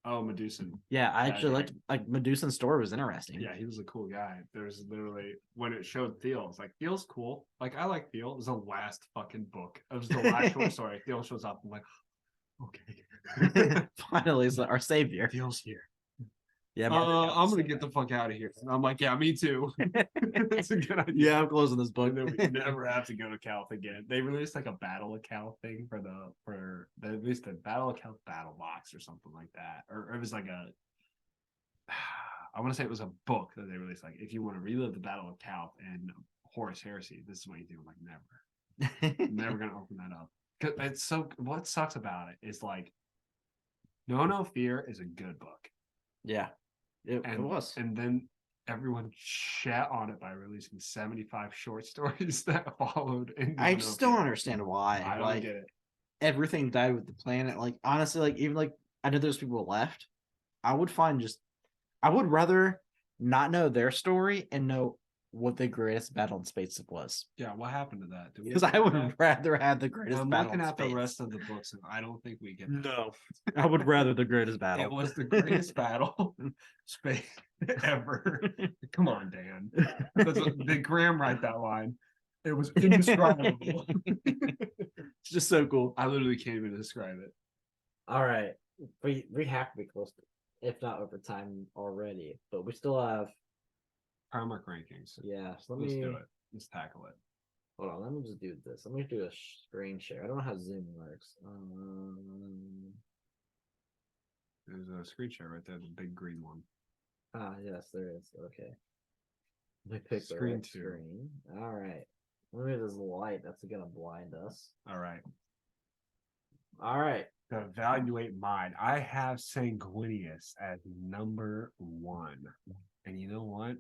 Oh, Medusan. Yeah, I actually liked like Medusan's story was interesting. Yeah, he was a cool guy. There's literally when it showed Theo, it's like Theo's cool. Like I like Theo. It was the last fucking book. It was the last short story. Theo shows up. I'm like, okay. Finally, it's our savior. Theo's here. Yeah, I'm gonna get the fuck out of here. And I'm like, yeah, me too. That's a good idea. Yeah, I'm closing this book. And then we never have to go to Calth again. They released like a Battle of Calth thing for they released a Battle of Calth battle box or something like that, or it was like I want to say it was a book that they released. Like, if you want to relive the Battle of Calth and Horus Heresy, this is what you do. I'm like, never, never gonna open that up. Cause it's so. What sucks about it is like, No Fear is a good book. Yeah. It was. And then everyone shat on it by releasing 75 short stories that followed. I just don't understand why. I don't get it. Everything died with the planet. Like, honestly, like, even like, I know there's people left. I would rather not know their story and know what the greatest battle in space was. Yeah, what happened to that? Because I would rather have the greatest I'm battle looking in at space. the rest of the books, and I don't think we get that. No. I would rather the greatest battle. It was the greatest battle space ever. Come on, Dan. Did Graham write that line? It was indescribable. It's just so cool. I literally can't even describe it. All right. We have to be close to, if not over time already, but we still have Primarch rankings. Yeah, so Let's do it. Let's tackle it. Hold on, let me just do this. Let me do a screen share. I don't know how Zoom works. There's a screen share right there, the big green one. Yes, there is. Okay. Let me pick Screen the right 2. screen. All right. Let me this light. That's gonna blind us. All right. All right. To evaluate mine, I have Sanguinius as number 1. And you know what?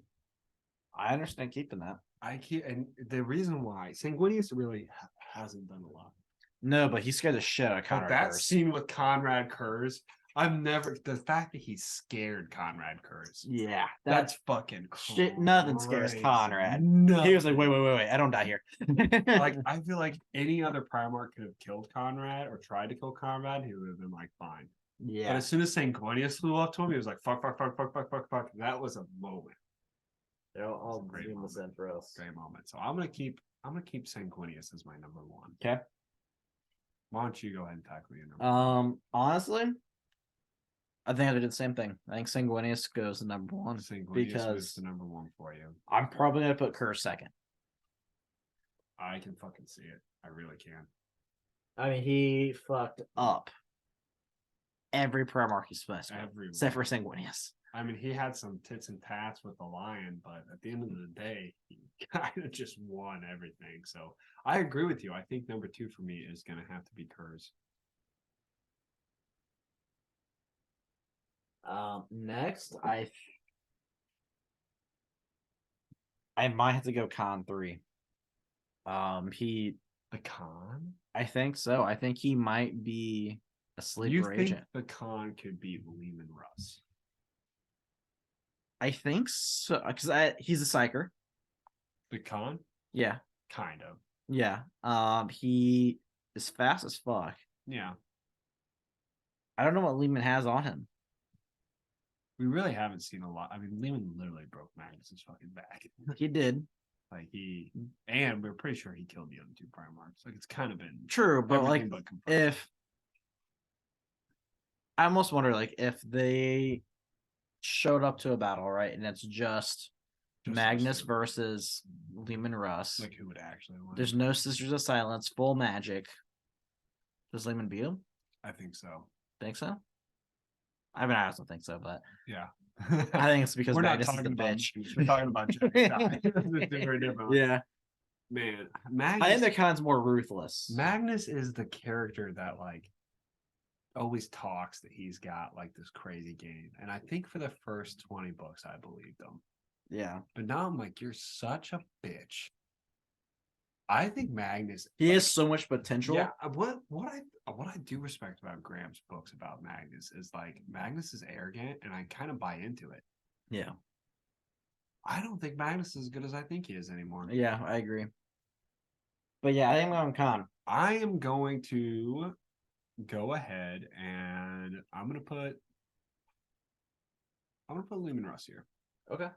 I understand keeping that. And the reason why Sanguinius really hasn't done a lot. No, but he scared the shit out of Conrad. But that Kurz. scene with Conrad Kurz, the fact that he scared Conrad Kurz. Yeah, that's fucking shit. Nothing scares Conrad. No, he was like, wait, I don't die here. Like, I feel like any other Primarch could have killed Conrad or tried to kill Conrad. He would have been like, fine. Yeah. But as soon as Sanguinius flew up to him, he was like, fuck. That was a moment. I'll zoom this in for us. Great moment. So I'm gonna keep Sanguinius as my number 1. Okay. Why don't you go ahead and tackle your number? Honestly, I think I did the same thing. I think Sanguinius goes to number 1 Sanguinius moves to number 1 for you. I'm probably gonna put Kurz second. I can fucking see it. I really can. I mean, he fucked up every Primarch he's supposed to, except for Sanguinius. I mean, he had some tits and tats with the Lion, but at the end of the day, he kind of just won everything. So I agree with you. I think number 2 for me is going to have to be Kurz. Next, I might have to go Con 3. He The Khan? I think so. I think he might be a You sleeper think agent. the Khan could beat Lehman Russ? I think so because he's a psyker. The Khan? Yeah, Kind of. yeah. He is fast as fuck. Yeah. I don't know what Lehman has on him. We really haven't seen a lot. I mean, Lehman literally broke Magnus's fucking back. He did. Like and we're pretty sure he killed the other 2 Primarchs. Like it's kind of been True, but like but if I almost wonder like if they showed up to a battle, right, and it's just Magnus versus Lehman Russ. like who would actually win? There's no Sisters of Silence, full magic. Does Lehman beat him? I think so. Think so? I mean, I also think so, but Yeah. I think it's because we're Magnus not is talking the about bitch. We're talking about Jack. Very different. Yeah, Man, I think the Khan's more ruthless. Magnus is the character that like always talks that he's got like this crazy game, and I think for the first 20 books I believed him. Yeah, But now I'm like, you're such a bitch. I think Magnus. he like, has so much potential. Yeah, what I do respect about Graham's books about Magnus is like Magnus is arrogant, and I kind of buy into it. Yeah, I don't think Magnus is as good as I think he is anymore. yeah, I agree. But yeah, I think I'm Khan. I am going to go ahead and I'm gonna put Lehman Russ here. Okay.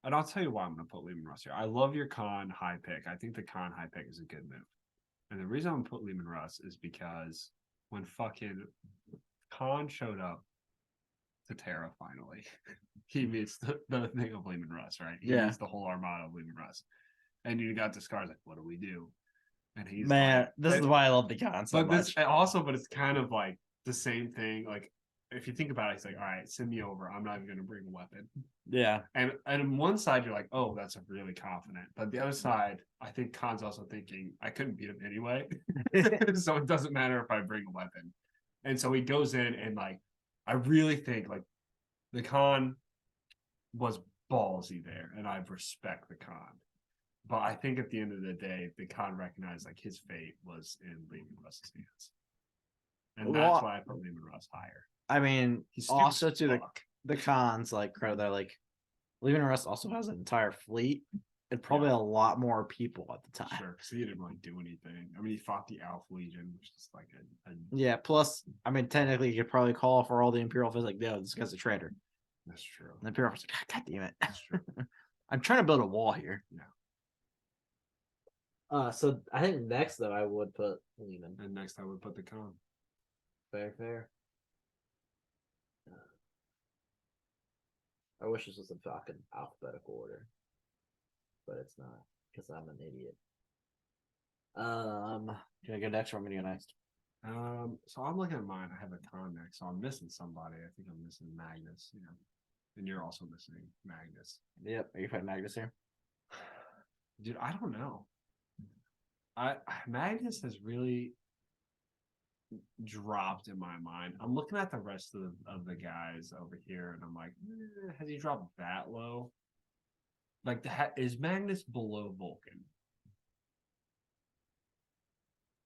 And I'll tell you why I'm gonna put Lehman Russ here. I love your Khan high pick. I think the Khan high pick is a good move. And the reason I'm gonna put Lehman Russ is because when fucking Khan showed up to Terra finally, he meets the thing of Lehman Russ, right? He meets the whole armada of Lehman Russ. And you got the scars like, what do we do? And he's Man, like, this is why I love the Khan so much. But it's kind of like the same thing. Like if you think about it, he's like, all right, send me over. I'm not even gonna bring a weapon. Yeah. And on one side, you're like, oh, that's really confident. But the other side, I think Khan's also thinking, I couldn't beat him anyway. So it doesn't matter if I bring a weapon. And so he goes in and like, I really think like the Khan was ballsy there, and I respect the Khan. But I think at the end of the day, the Khan recognized like his fate was in Lehman Russ's hands. And that's why I put Lehman Russ higher. I mean, also to the Khans, like credit that like Lehman Russ also has an entire fleet and probably a lot more people at the time. Sure, because he didn't really do anything. I mean, he fought the Alpha Legion, which is like a yeah. Plus, I mean, technically, you could probably call for all the Imperial Forces like, no, this guy's a traitor. That's true. And the Imperial Forces like, God damn it. That's true. I'm trying to build a wall here. Yeah. So I think next though I would put Lehman. And next I would put the Khan. Fair. I wish this was in fucking alphabetical order, but it's not because I'm an idiot. Can I go next or am I gonna go next? So I'm looking at mine. I have a Khan next, so I'm missing somebody. I think I'm missing Magnus. Yeah, and you're also missing Magnus. Yep. Are you putting Magnus here? Dude, I don't know. Magnus has really dropped in my mind. I'm looking at the rest of the guys over here, and I'm like, has he dropped that low? Like, is Magnus below Vulcan?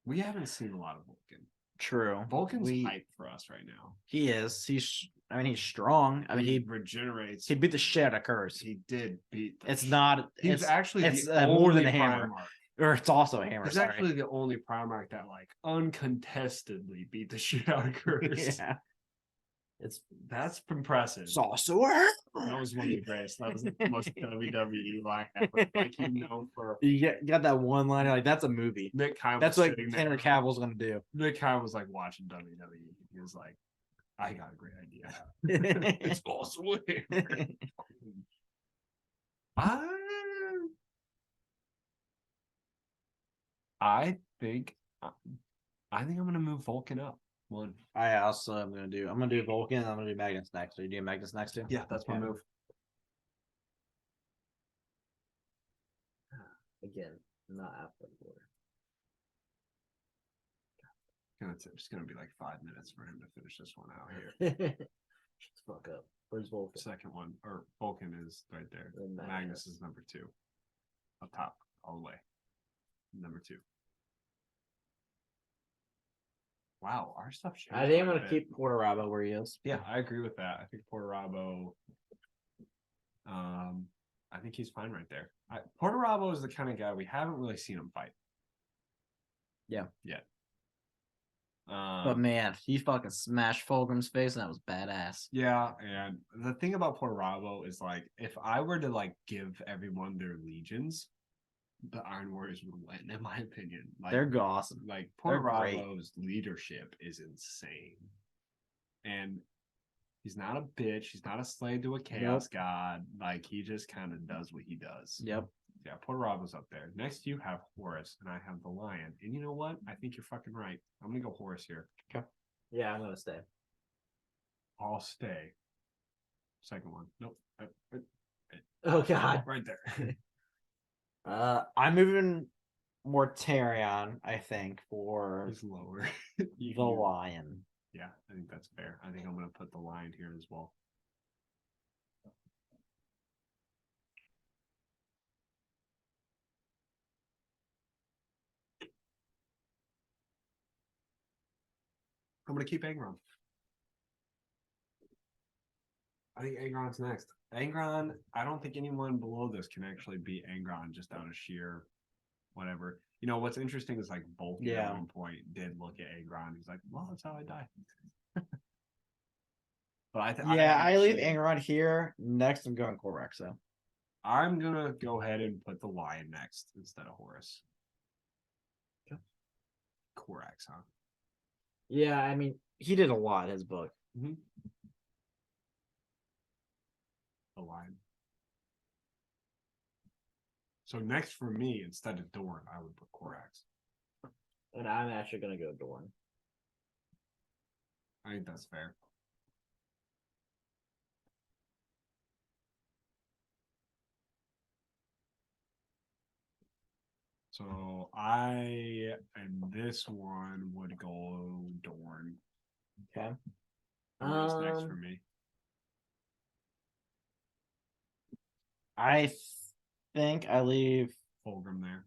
We haven't seen a lot of Vulcan. True. Vulcan's hype for us right now. He is. He's strong. I mean, he regenerates. He beat the shit out of Curse. He did beat. It's not. He's actually it's the more only than a hammer. Primarch. Or it's also a hammer. He's actually the only Primarch that like uncontestedly beat the shit out of Curse. Yeah. That's impressive. Sorcerer. That was one of the greatest. That was the most WWE line ever. Like for you got that one line like that's a movie. Nick Kyle. That's what Henry Cavill's gonna do. Nick Kyle was like watching WWE. He was like, I got a great idea. It's also I think I'm gonna move Vulcan up. One. I also am gonna do. I'm gonna do Vulcan. And I'm gonna do Magnus next. Are you doing Magnus next too? Yeah, that's my Okay. move. Again, not applicable. It's just gonna be like 5 minutes for him to finish this one out here. Shut the fuck up. Where's Vulcan? Second one, or Vulcan is right there. Then Magnus Magnus. is number 2. Up top, all the way. Number 2. Wow, our stuff changed. I think I'm quite a gonna bit. keep Porter Rabo where he is. Yeah, I agree with that. I think Porter Rabo. I think he's fine right there. Porter Rabo is the kind of guy we haven't really seen him fight. Yeah. Yet. But man, he fucking smashed Fulgrim's face, and that was badass. Yeah, and the thing about Porter Rabo is like, if I were to like give everyone their legions, the Iron Warriors would win, in my opinion. Like, They're awesome. like Porter They're great. Rabo's leadership is insane, and he's not a bitch. He's not a slave to a chaos god. Like, he just kind of does what he does. Yep. Yeah, Porter Rabo's up there. Next, you have Horus, and I have the Lion. And you know what? I think you're fucking right. I'm gonna go Horus here. Yeah, I'm gonna stay. I'll stay. Second one. Nope. Oh god. Right there. I'm moving Mortarion, I think, for He's lower. the Lion. Yeah, I think that's fair. I think I'm gonna put the Lion here as well. I'm gonna keep Angron. I think Angron's next. Angron, I don't think anyone below this can actually beat Angron just out of sheer whatever. You know, what's interesting is like Vulcan Yeah. at one point did look at Angron. He's like, well, that's how I die. But I leave actually- Angron here. Next, I'm going Korax, though. I'm gonna go ahead and put the Lion next instead of Horus. Okay. Korax, huh? Yeah, I mean, He did a lot in his book. The Lion. So next for me, instead of Dorn, I would put Korax. and I'm actually gonna go Dorn. I think that's fair. So I, and this one would go Dorn. Okay. Dorn is next for me. I think I leave. Fulgrim there.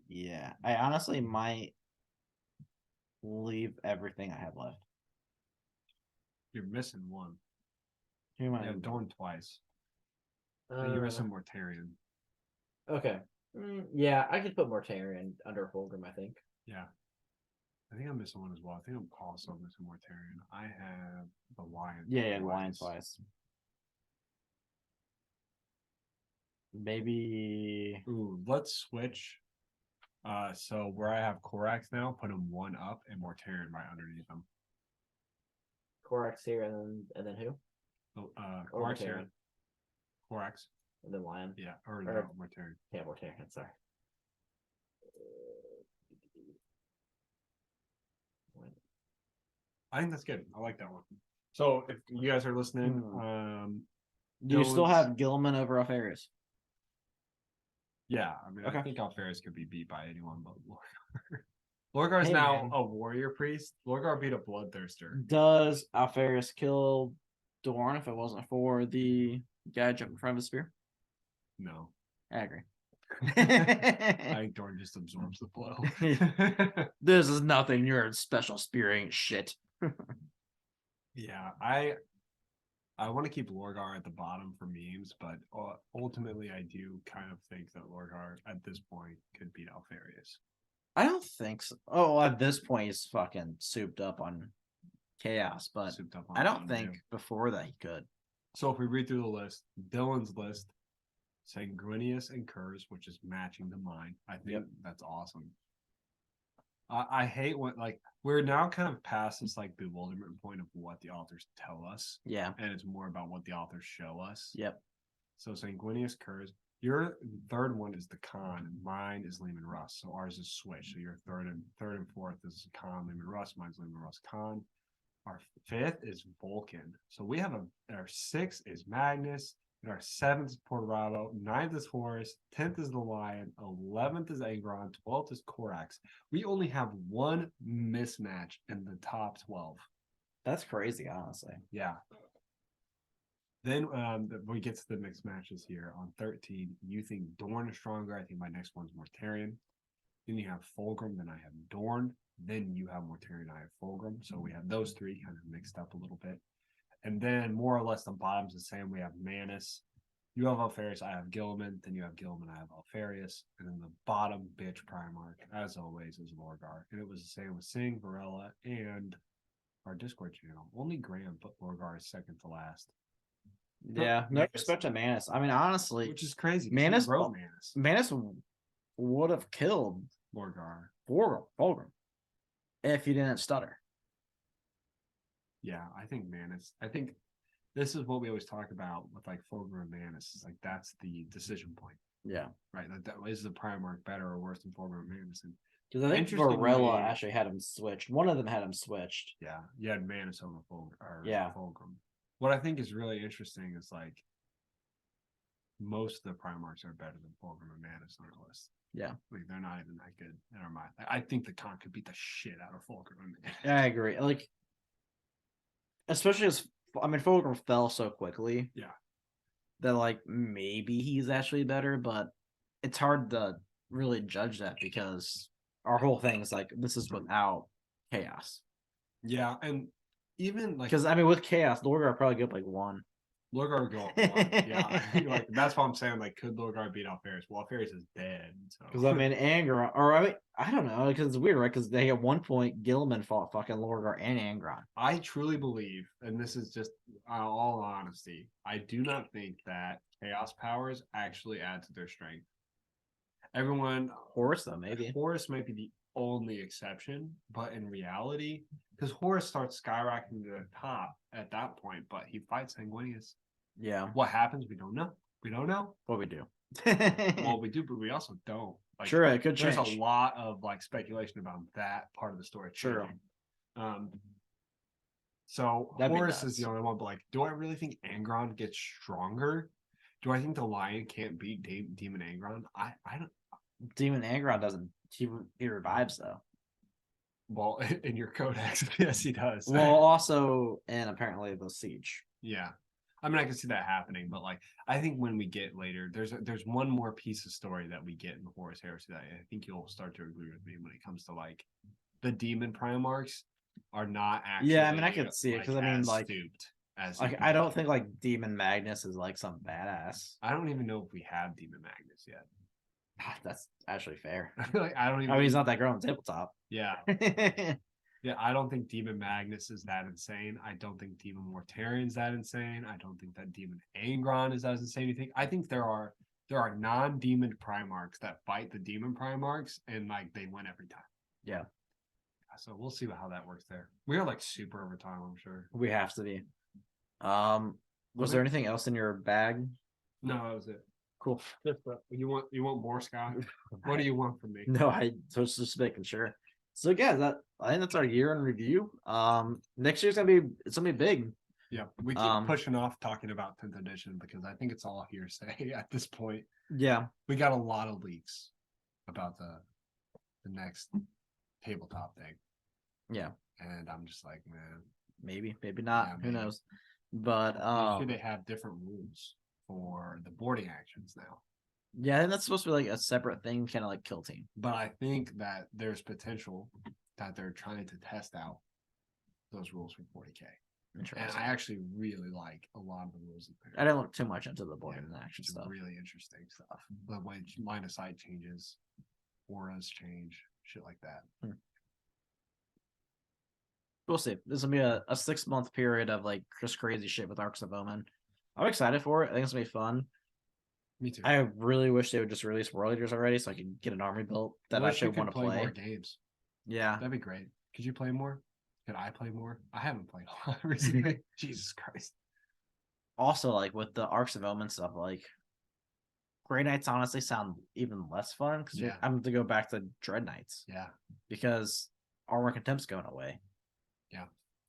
Yeah, I honestly might leave everything I have left. You're missing one. Who am I? Yeah, Dorn twice. Uh, You're missing Mortarion. Okay. Yeah, I could put Mortarion under Fulgrim, I think. Yeah. I think I'm missing one as well. I think I'm also missing Mortarion. I have the Lion. Yeah, Lion twice. Maybe. Ooh, let's switch. So where I have Korax now, put him one up and Mortarion right underneath him. Korax here, and then who? Korax Mortarion. here. Korax. And then Lion. Yeah, or Or- no, Mortarion. Yeah, Mortarion. Sorry. I think that's good. I like that one. So if you guys are listening, Do you still Dylan's- have Gilman over Alpharius? yeah, I mean, I Okay. think Alpharius could be beat by anyone but Lorgar. Lorgar is Hey, now man. a warrior priest. Lorgar beat a bloodthirster. Does Alpharius kill Dorn if it wasn't for the guy jumping in front of his spear? No, I agree. I think Dorn just absorbs the blow. This is nothing. Your special spear ain't shit. Yeah, I want to keep Lorgar at the bottom for memes, but ultimately I do kind of think that Lorgar at this point could beat Alpharius. I don't think so. Oh, at this point, he's fucking souped up on chaos, but Souped up on I don't Mountain think Dew. before that he could. So if we read through the list, Dylan's list, Sanguinius and Kurz, which is matching to mine. I think Yep. that's awesome. I hate when like we're now kind of past this like bewilderment point of what the authors tell us, Yeah. and it's more about what the authors show us. Yep. So Sanguinius Kurz, Your third one is the Khan, and mine is Lehman Russ. So ours is switch. So your third and fourth is Khan, Lehman Russ. Mine's Lehman Russ, Khan. Our fifth is Vulcan. So we have our sixth is Magnus, and our seventh is Portorado, ninth is Horus, 10th is the Lion, 11th is Angron, 12th is Korax. We only have one mismatch in the top 12. That's crazy, honestly. Yeah. Then we get to the mixed matches here. On 13, you think Dorn is stronger. I think my next one's Mortarion. Then you have Fulgrim. Then I have Dorn. Then you have Mortarion. I have Fulgrim. So we have those three kind of mixed up a little bit. And then more or less the bottom's the same. We have Manus. You have Alfarius. I have Gilliman. Then you have Gilliman. I have Alfarius. And then the bottom bitch Primarch, as always, is Lorgar. And it was the same with Sing, Varela, and our Discord channel. Only Graham put Lorgar as second to last. Yeah, no respect to Manus. I mean, honestly, Which is crazy. Manus Manus. Manus would have killed Lorgar. Fulgrim if he didn't stutter. Yeah, I think Manus. I think this is what we always talk about with like Fulgrim and Manus. It's like that's the decision point, Yeah, right? That is the Primarch better or worse than Fulgrim and Manus? And because I think Interestingly- Varela actually had him switched. One of them had him switched. yeah, you had Manus over Yeah. Fulgrim. What I think is really interesting is like most of the Primarchs are better than Fulgrim and Manus on our list. Yeah. Like they're not even that good in our mind. I think the Khan could beat the shit out of Fulgrim and Manus. I agree. Like, especially as Fulgrim fell so quickly. Yeah. That like maybe he's actually better, but it's hard to really judge that because our whole thing is like this is without chaos. Yeah, and even like Because with chaos, Lorgar will probably go up like 1. Lorgar would go up one. Yeah, like that's what I'm saying. Like, could Lorgar beat Alfarius? Well, Alfarius is dead. So Because Angron, or I don't know, because it's weird, right? Because they at one point Gilliman fought fucking Lorgar and Angron. I truly believe, and this is just all honesty, I do not think that chaos powers actually add to their strength. Everyone, Horus though, maybe. Horus might be the only exception, but in reality, because Horus starts skyrocketing to the top at that point, but he fights Sanguinius. Yeah. What happens? We don't know. We don't know. What we do. Well, we do, but we also don't. Like, Sure, it could there's change. a lot of like speculation about that part of the story. True. changing. So That'd be Horus is the nuts. only one, but like, do I really think Angron gets stronger? Do I think the Lion can't beat Demon Angron? I don't. Demon Angron doesn't. He revives though. Well, in your codex, yes, he does. Well, also, and apparently the siege. Yeah, I mean, I can see that happening, but like, I think when we get later, there's one more piece of story that we get in the Horus Heresy that I think you'll start to agree with me when it comes to like the Demon Primarchs are not actually. Yeah, I mean, I could see it because as like stooped as like I don't think like Demon Magnus is like some badass. I don't even know if we have Demon Magnus yet. That's actually fair. Like, I don't even. I mean, he's not that great on tabletop. Yeah, yeah. I don't think Demon Magnus is that insane. I don't think Demon Mortarion's that insane. I don't think that Demon Angron is that insane. I think there are non-demon Primarchs that fight the demon Primarchs and like they win every time. Yeah. So we'll see how that works there. We are like super over time, I'm sure. We have to be. Was there anything else in your bag? No, that was it. Cool. You want more, Scott? What do you want from me? No, I was just making sure. So yeah, I think that's our year in review. Next year's gonna be big. Yeah, we keep pushing off talking about 10th edition because I think it's all hearsay at this point. Yeah, We got a lot of leaks about the next tabletop thing. Yeah. And I'm just like, man, maybe not. Yeah, Who maybe. knows? But usually they have different rules for the boarding actions now. yeah, I think that's supposed to be like a separate thing, kind of like Kill Team. But I think that there's potential that they're trying to test out those rules for 40K. And Interesting. I actually really like a lot of the rules in there. I didn't look too much into the boarding and action It's stuff. really interesting stuff. The way line of sight changes, auras change, shit like that. We'll see. This will be a 6-month period of like just crazy shit with Arcs of Omen. I'm excited for it. I think it's gonna be fun. Me too. I really wish they would just release World Eaters already so I could get an army built that I wish we actually could want to play. more games. Yeah. That'd be great. Could you play more? Could I play more? I haven't played a lot recently. Jesus Christ. Also, like with the Arcs of Omen stuff, like Grey Knights honestly sound even less fun because Yeah. I'm going to go back to Dread Knights Yeah. because Armor Contempt's going away. Yeah.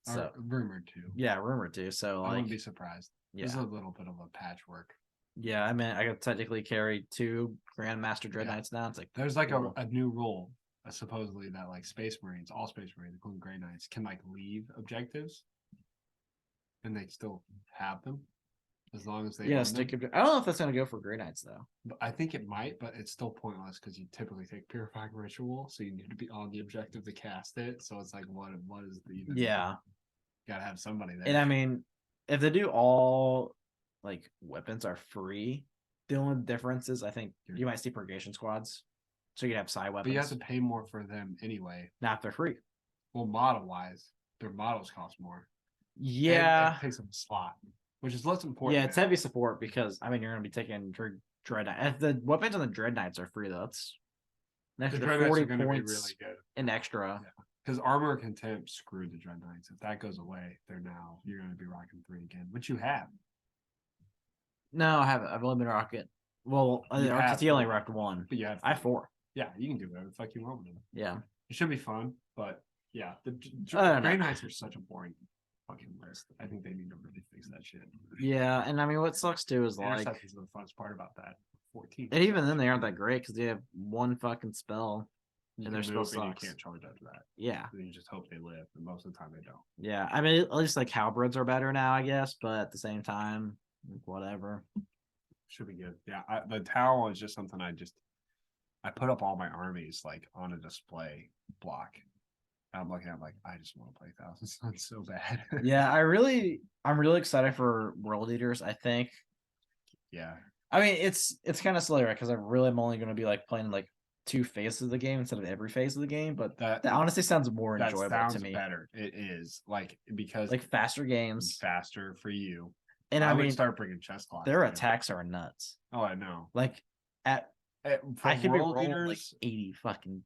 So Or rumored to. yeah, rumored to. So I like, wouldn't be surprised. yeah, There's a little bit of a patchwork. yeah. I mean, I could technically carry 2 Grandmaster Dread Yeah. Knights now. It's like There's like cool. a new rule, supposedly that like Space Marines, all Space Marines, including Grey Knights, can like leave objectives, and they still have them as long as they yeah. own Stick. them. I don't know if that's going to go for Grey Knights though. But I think it might, but it's still pointless because you typically take Purifying Ritual, so you need to be on the objective to cast it. So it's like, what is the even? Yeah, Gotta have somebody there. and I mean, if they do all like weapons are free, the only difference is I think you might see purgation squads, so you can have side weapons. but you have to pay more for them anyway. Not if they're free. Well, model wise, their models cost more. And Yeah, it takes up a slot, which is less important. yeah, it's now. heavy support because I mean you're gonna be taking Dread Knight. If the weapons on the Dread Knights are free though, that's an The extra Dread Knights 40 are going to be points really good. an extra. Because Armor Contempt screwed the Dread Knights. If that goes away, you're going to be rocking 3 again, which you have. No, I haven't. I've only been rocking. Well, You have RTT only 4. rocked 1. But you have I have 4. Yeah, you can do whatever the fuck you want with them. Yeah. It should be fun, but yeah, the I don't Grey know. Knights are such a boring fucking list. I think they need to really fix that shit. Yeah, and I mean what sucks too is like, Interceptions are the funnest part about that. 14. and even then they aren't that great because they have 1 fucking spell. You and can their spell move and sucks. you can't charge after that. Yeah. And you just hope they live, and most of the time they don't. Yeah. I mean at least like halberds are better now, I guess, but at the same time, whatever. Should be good. Yeah, the towel is just something I put up all my armies like on a display block. And I'm looking at like I just want to play Thousand Suns so bad. Yeah, I'm really excited for World Eaters, I think. Yeah. I mean, it's kind of silly, right? Because I really am only going to be like playing like 2 phases of the game instead of every phase of the game, but that honestly sounds more That enjoyable sounds to me. better. It is like because Like faster it's games, faster for you. and I I mean, would start bringing chess clocks. their in. attacks are nuts. Oh, I know. Like at For I could be World rolling like Eaters, 80 fucking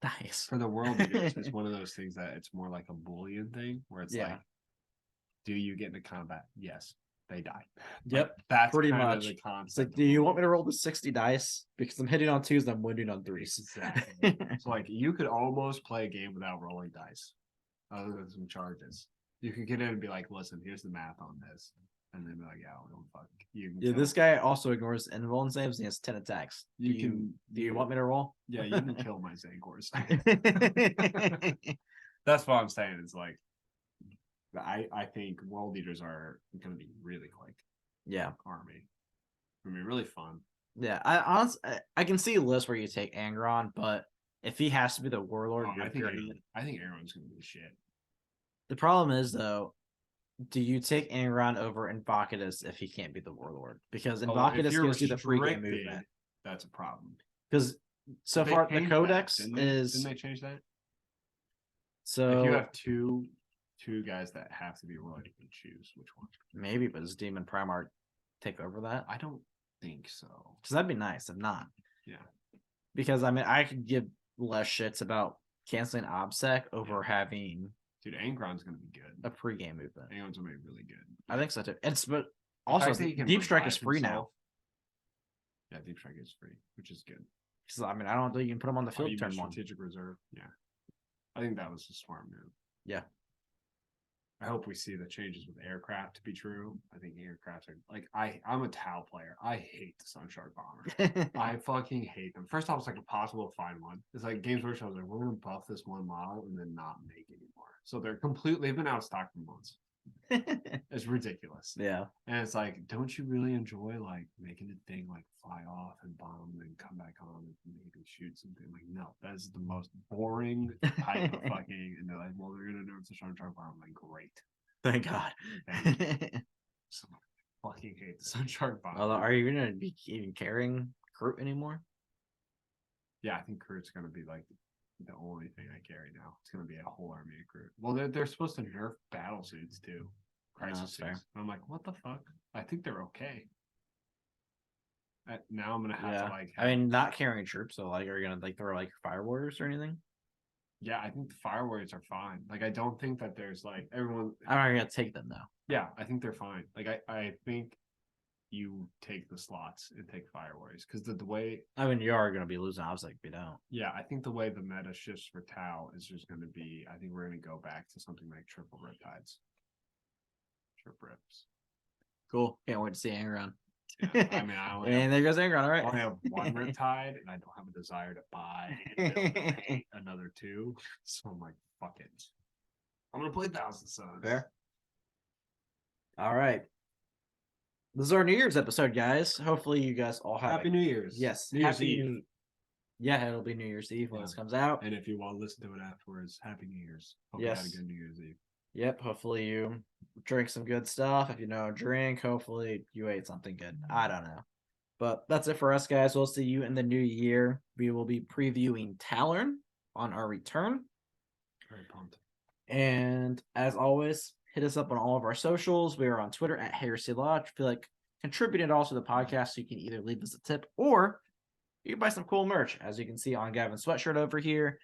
dice. for the World Eaters, it's one of those things that it's more like a Boolean thing where it's Yeah. like, do you get into combat? Yes, they die. Yep, Like, that's pretty kind of much. the It's concept. like, do you want me to roll the 60 dice because I'm hitting on 2s and I'm winning on 3s? Exactly. So like you could almost play a game without rolling dice, other than some charges. You could get in and be like, listen, here's the math on this. And then be like, yeah, well, fuck. You can Yeah, kill this him. guy also ignores invuln saves and he has 10 attacks. You do you, can- do you want me to roll? Yeah, you can kill my Zangors. That's what I'm saying. It's like I think World Eaters are gonna be really quick Yeah. army. I mean really fun. Yeah. I can see a list where you take Angron, but if he has to be the warlord, Oh, you're good. I think everyone's gonna be the shit. The problem is though, do you take Angron over Invocatus if he can't be the warlord? Because If Invocatus you're gives you the free game restricted, movement. That's a problem. Because so They far the changed that, codex didn't they? is Didn't they change that? so If you have two guys that have to be royal, you can choose which one. maybe, but does Demon Primarch take over that? I don't think so. Because that'd be nice if not. Yeah. Because I mean, I could give less shits about canceling OBSEC over having Dude, Angron's gonna be good. a pregame movement. Angron's gonna be really good. I think so too. It's but The also fact that he can Deep Strike revive is free now. himself- Yeah, Deep Strike is free, which is good. Because I mean, I don't think you can put him on the Oh, field you turn mean 1. strategic reserve. Yeah. I think that was a smart move. Yeah. I hope we see the changes with aircraft to be true. I think aircrafts are like I'm a Tau player. I hate the Sunshark bomber. I fucking hate them. First off, it's like impossible to find one. It's like Games Workshop was like, we're gonna buff this one model and then not make it anymore. So they've been out of stock for months. It's ridiculous. Yeah. And it's like, don't you really enjoy like making the thing like fly off and bomb and then come back on and maybe shoot something? Like, no, that is the most boring type of fucking. And they're like, well, they're gonna nerf the Sunshark bomb. I'm like, great. Thank God. So I fucking hate the Sunshark bomb. Although, are you gonna be even carrying Groot anymore? Yeah, I think Kurt's gonna be like the only thing I carry now. It's gonna be a whole army of Kurt. Well, they're supposed to nerf battle suits too. Crisis that's fair. suits. I'm like, what the fuck? I think they're okay. Now I'm gonna have Yeah. to like. I mean, not carrying troops. So, like, are you gonna like throw like Fire Warriors or anything? yeah, I think the Fire Warriors are fine. Like, I don't think that there's like everyone. I'm not gonna take them though. Yeah, I think they're fine. Like, I think you take the slots and take Fire Warriors because the way I mean, you are going to be losing obviously if you don't. yeah, I think the way the meta shifts for Tau is just going to be. I think we're going to go back to something like triple Riptides. Trip Rips. Cool. Can't wait to see Angron. Yeah, I mean, I only And have, there goes Angron. All I right. only have one Riptide, and I don't have a desire to buy and build and hate another two. So I'm like, fuck it. I'm gonna play Thousand Suns. Fair. All right. This is our New Year's episode, guys. Hopefully, you guys all have Happy New Year's. Yes, New Year's Happy Eve. New- Yeah, it'll be New Year's Eve when Yeah. this comes out. And if you want to listen to it afterwards, Happy New Year's. Hope you had a Yes. good New Year's Eve. Yep. Hopefully, you drink some good stuff. If you don't drink, hopefully you ate something good. I don't know. But that's it for us, guys. We'll see you in the new year. We will be previewing Talon on our return. Very pumped. And as always, hit us up on all of our socials. We are on Twitter at Heresy Lodge. Feel like contributing also to the podcast, so you can either leave us a tip or you can buy some cool merch. As you can see on Gavin's sweatshirt over here,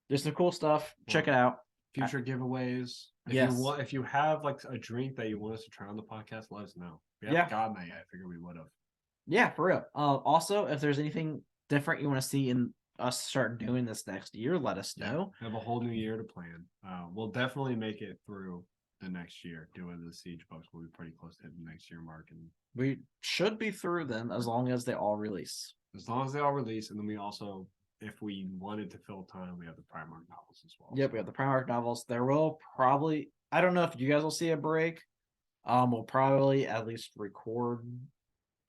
there's some cool stuff. Check it out. Future giveaways. If Yes. you want, if you have like a drink that you want us to try on the podcast, let us know. We Yeah. haven't gotten that yet. I figure we would have. Yeah, for real. Also, if there's anything different you want to see in us start doing this next year, let us know. We have a whole new year to plan. We'll definitely make it through the next year. Doing the siege books, we'll be pretty close to hitting the next year mark, and We should be through them as long as they all release. as long as they all release, and then we also, if we wanted to fill time, we have the Primarch novels as well. Yep, we have the Primarch novels. There will probably, I don't know if you guys will see a break. We'll probably at least record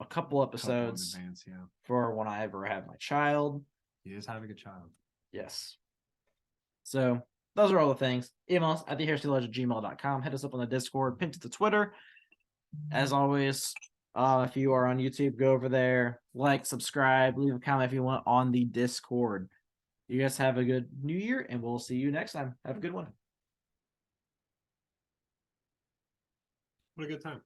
a couple Couple in episodes advance, yeah. for when I ever have my child. He is having a child. Yes. So those are all the things. Email us at theheresylodge@gmail.com. Hit us up on the Discord, pin to the Twitter. As always, if you are on YouTube, go over there, like, subscribe, leave a comment if you want on the Discord. You guys have a good new year, and we'll see you next time. Have a good one. What a good time.